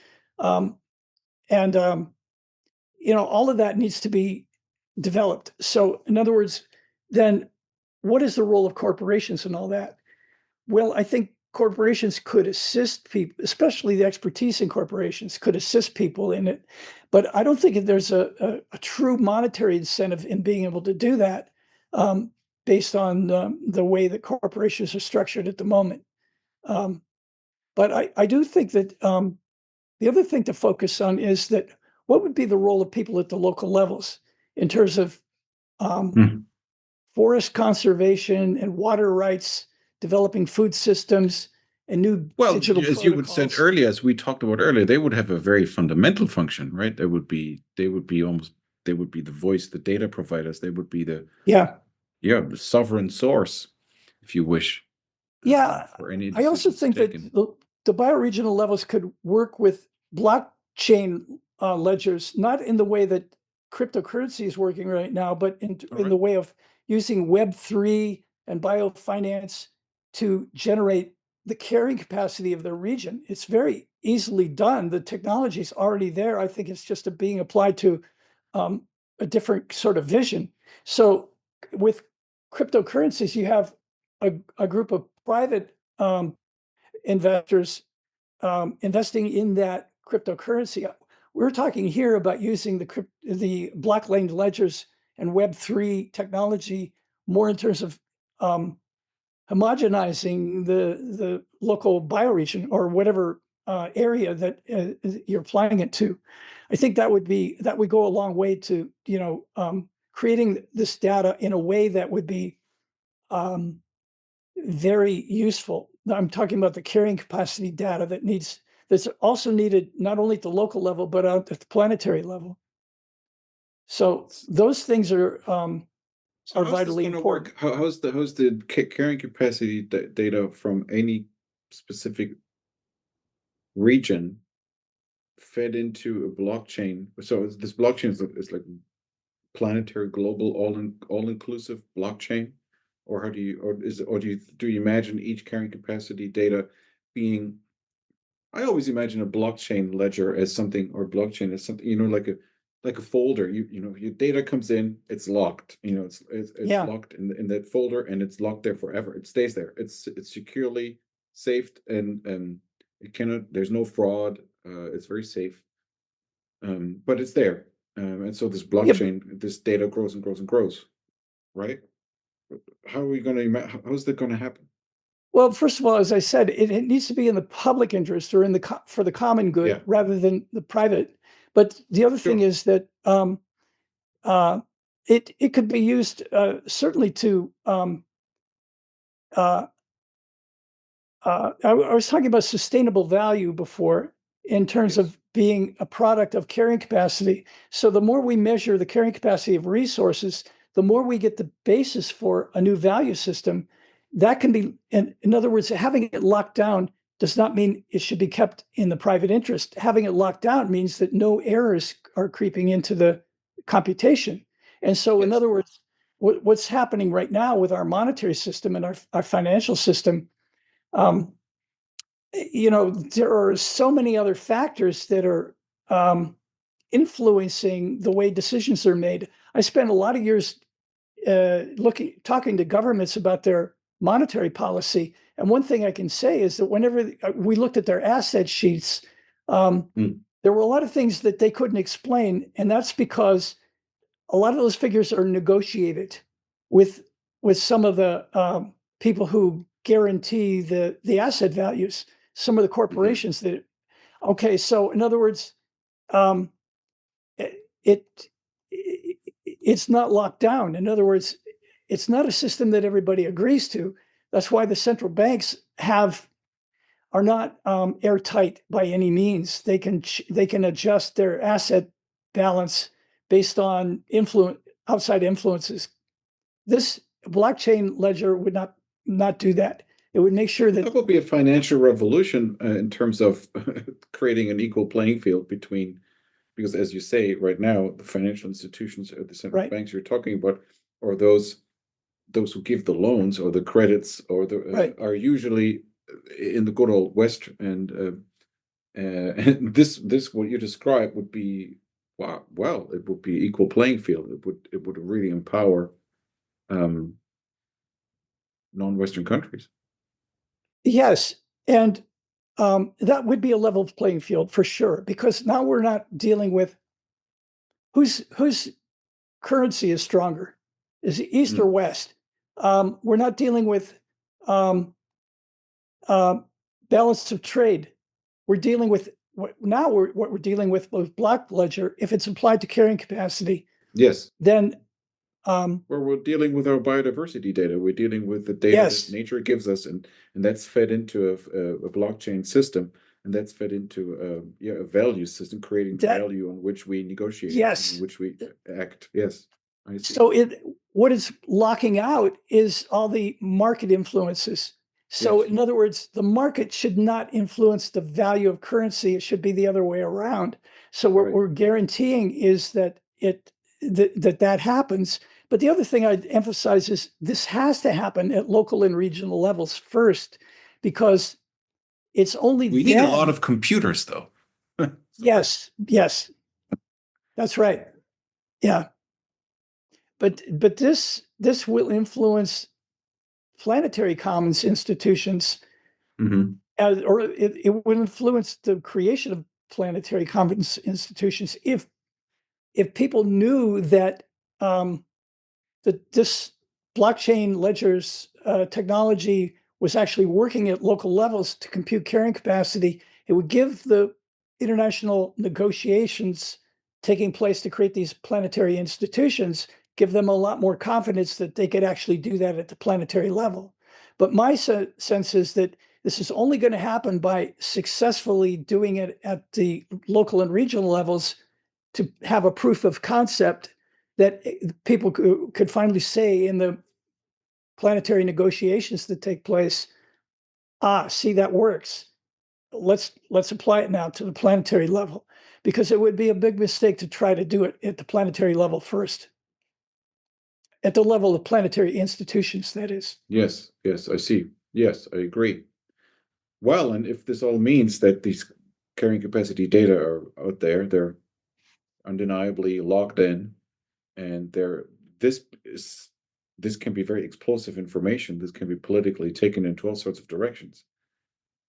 all of that needs to be developed. So, in other words, then what is the role of corporations and all that? Well, I think corporations could assist people, especially the expertise in corporations could assist people in it. But I don't think there's a true monetary incentive in being able to do that based on the way that corporations are structured at the moment. But I do think that the other thing to focus on is that what would be the role of people at the local levels in terms of forest conservation and water rights, developing food systems, and new digital as you would said earlier, as we talked about earlier, they would have a very fundamental function, right? They would be the voice, the data providers. They would be the sovereign source, if you wish. For any I also think taken. That the bioregional levels could work with blockchain ledgers, not in the way that cryptocurrency is working right now, but in the way of using Web3 and Biofinance to generate the carrying capacity of their region. It's very easily done. The technology is already there. I think it's just being applied to a different sort of vision. So with cryptocurrencies, you have a group of private investors investing in that cryptocurrency. We're talking here about using the blockchain ledgers and Web3 technology more in terms of homogenizing the local bioregion or whatever area that you're applying it to. I think that would go a long way to creating this data in a way that would be very useful. I'm talking about the carrying capacity data that's also needed not only at the local level but at the planetary level. So those things are vitally important. How's the carrying capacity data from any specific region fed into a blockchain? So this blockchain is like planetary, global, all-inclusive blockchain, or how do you, or is it, or do you imagine each carrying capacity data being? I always imagine a blockchain ledger as something, or blockchain as something, like a folder. Your data comes in, it's locked. It's Yeah. locked in that folder, and it's locked there forever. It stays there. It's securely saved, and it cannot. There's no fraud. It's very safe. But it's there. And so this blockchain, this data grows and grows and grows, right? How are we going to? How's that going to happen? Well, first of all, as I said, it needs to be in the public interest or for the common good, Yeah. rather than the private. But the other thing is that it could be used certainly to. I was talking about sustainable value before in terms Yes. of being a product of carrying capacity. So the more we measure the carrying capacity of resources, the more we get the basis for a new value system. That can be, in other words, having it locked down does not mean it should be kept in the private interest. Having it locked down means that no errors are creeping into the computation. And so, in Yes. other words, what's happening right now with our monetary system and our financial system, there are so many other factors that are influencing the way decisions are made. I spent a lot of years talking to governments about their monetary policy, and one thing I can say is that whenever we looked at their asset sheets, there were a lot of things that they couldn't explain, and that's because a lot of those figures are negotiated with some of the people who guarantee the asset values. Some of the corporations that. Okay, so in other words, um, it's not locked down. In other words, it's not a system that everybody agrees to. That's why the central banks are not airtight by any means. They can adjust their asset balance based on outside influences. This blockchain ledger would not do that. It would make sure That that will be a financial revolution in terms of creating an equal playing field because as you say, right now, the financial institutions or the central banks you're talking about, or those who give the loans or the credits or are usually in the good old West, and this what you described would be well, it would be equal playing field. It would really empower non-Western countries. Yes, and that would be a level playing field for sure, because now we're not dealing with whose currency is stronger, is it East or West? We're not dealing with balance of trade. We're dealing with what we're dealing with block ledger. If it's applied to carrying capacity, yes, then we're dealing with our biodiversity data. We're dealing with the data that nature gives us, and that's fed into a blockchain system, and that's fed into a value system, creating value on which we negotiate, on which we act. Yes, I see. So what it's locking out is all the market influences. So in other words, the market should not influence the value of currency. It should be the other way around. So what we're guaranteeing is that that happens. But the other thing I'd emphasize is this has to happen at local and regional levels first, because it's only we need a lot of computers, though. Yes, that's right. Yeah, but this will influence planetary commons institutions, or it will influence the creation of planetary commons institutions if people knew that that this blockchain ledgers technology was actually working at local levels to compute carrying capacity. It would give the international negotiations taking place to create these planetary institutions, give them a lot more confidence that they could actually do that at the planetary level. But my sense is that this is only going to happen by successfully doing it at the local and regional levels to have a proof of concept that people could finally say in the planetary negotiations that take place, see, that works. Let's apply it now to the planetary level, because it would be a big mistake to try to do it at the planetary level first. at the level of planetary institutions, that is. Yes, I see. Yes, I agree. Well, and if this all means that these carrying capacity data are out there, they're undeniably logged in, and this can be very explosive information. This can be politically taken into all sorts of directions.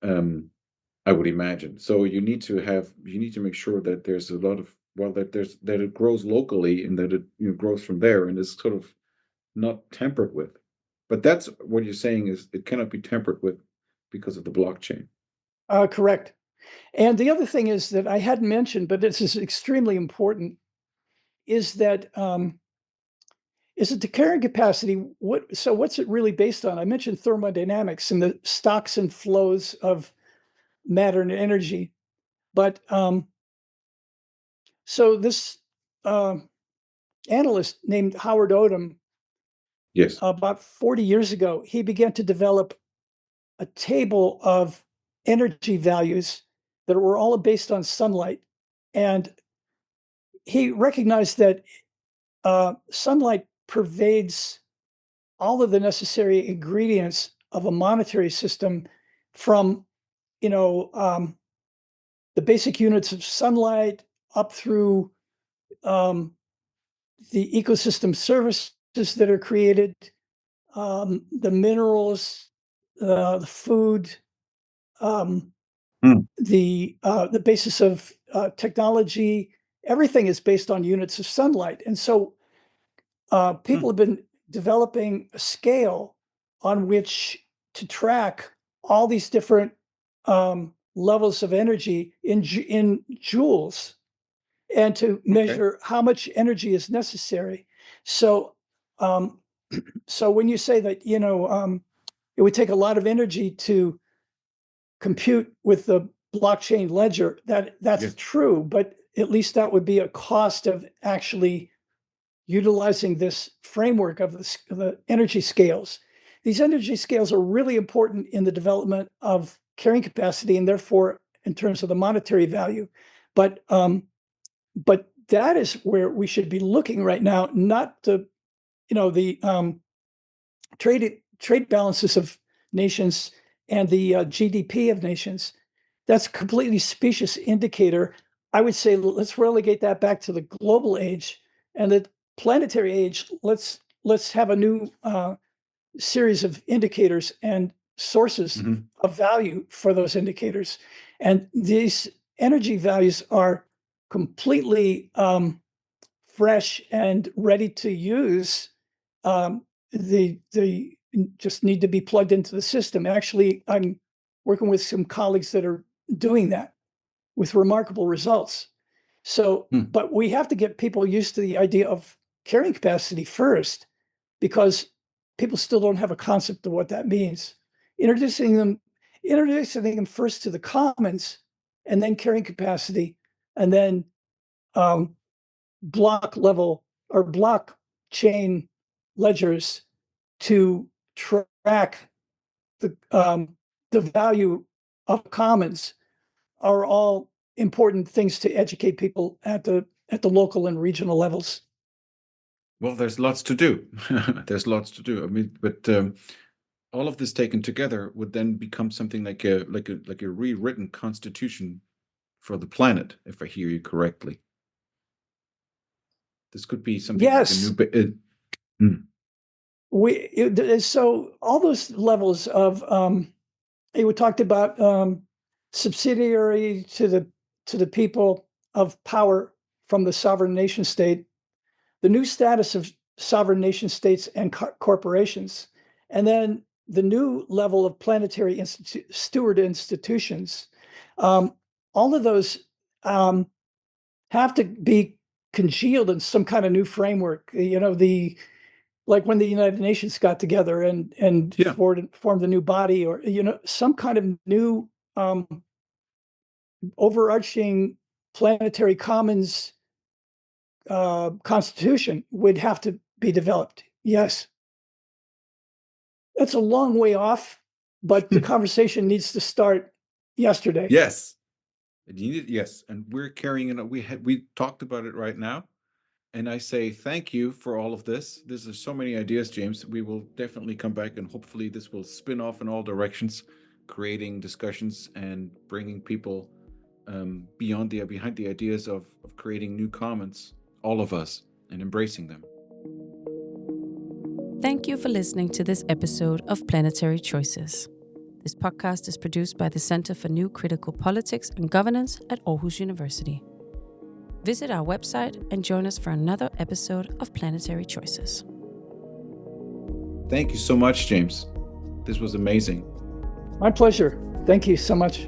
I would imagine. So you need to make sure that there's a lot of that it grows locally and that it grows from there and is sort of not tampered with. But that's what you're saying is it cannot be tampered with because of the blockchain. Correct. And the other thing is that I hadn't mentioned, but this is extremely important, is that the carrying capacity, what's it really based on? I mentioned thermodynamics and the stocks and flows of matter and energy. But so this analyst named Howard Odum, Yes. about 40 years ago, he began to develop a table of energy values that were all based on sunlight. And he recognized that sunlight pervades all of the necessary ingredients of a monetary system, from the basic units of sunlight up through the ecosystem services that are created, the minerals, the food, the basis of technology. Everything is based on units of sunlight. And so people have been developing a scale on which to track all these different levels of energy in joules, and to measure how much energy is necessary. So, so when you say that, it would take a lot of energy to compute with the blockchain ledger, that's true, but at least that would be a cost of actually utilizing this framework of the energy scales. These energy scales are really important in the development of carrying capacity, and therefore in terms of the monetary value. But that is where we should be looking right now, not the trade balances of nations and the GDP of nations. That's a completely specious indicator. I would say let's relegate that back to the global age, and the planetary age. Let's have a new series of indicators and sources of value for those indicators. And these energy values are completely fresh and ready to use. They just need to be plugged into the system. Actually, I'm working with some colleagues that are doing that with remarkable results. So, but we have to get people used to the idea of carrying capacity first, because people still don't have a concept of what that means. Introducing them first to the commons, and then carrying capacity, and then block level or blockchain ledgers to track the value of commons are all important things to educate people at the local and regional levels. Well, there's lots to do. There's lots to do. I mean, but all of this taken together would then become something like a rewritten constitution for the planet, if I hear you correctly. This could be something yes. like a new. So all those levels of we talked about subsidiary to the people of power from the sovereign nation state, the new status of sovereign nation states and corporations, and then the new level of planetary steward institutions. All of those have to be congealed in some kind of new framework. Like when the United Nations got together and formed a new body, or some kind of new overarching planetary commons constitution would have to be developed. Yes. That's a long way off, but the conversation needs to start yesterday. Yes. Yes, and we're carrying it. We talked about it right now, And I say thank you for all of this. This is so many ideas, James. We will definitely come back, and hopefully this will spin off in all directions, creating discussions and bringing people behind the ideas of creating new commons, all of us, and embracing them. Thank you for listening to this episode of Planetary Choices. This podcast is produced by the Center for New Critical Politics and Governance at Aarhus University. Visit our website and join us for another episode of Planetary Choices. Thank you so much, James. This was amazing. My pleasure. Thank you so much.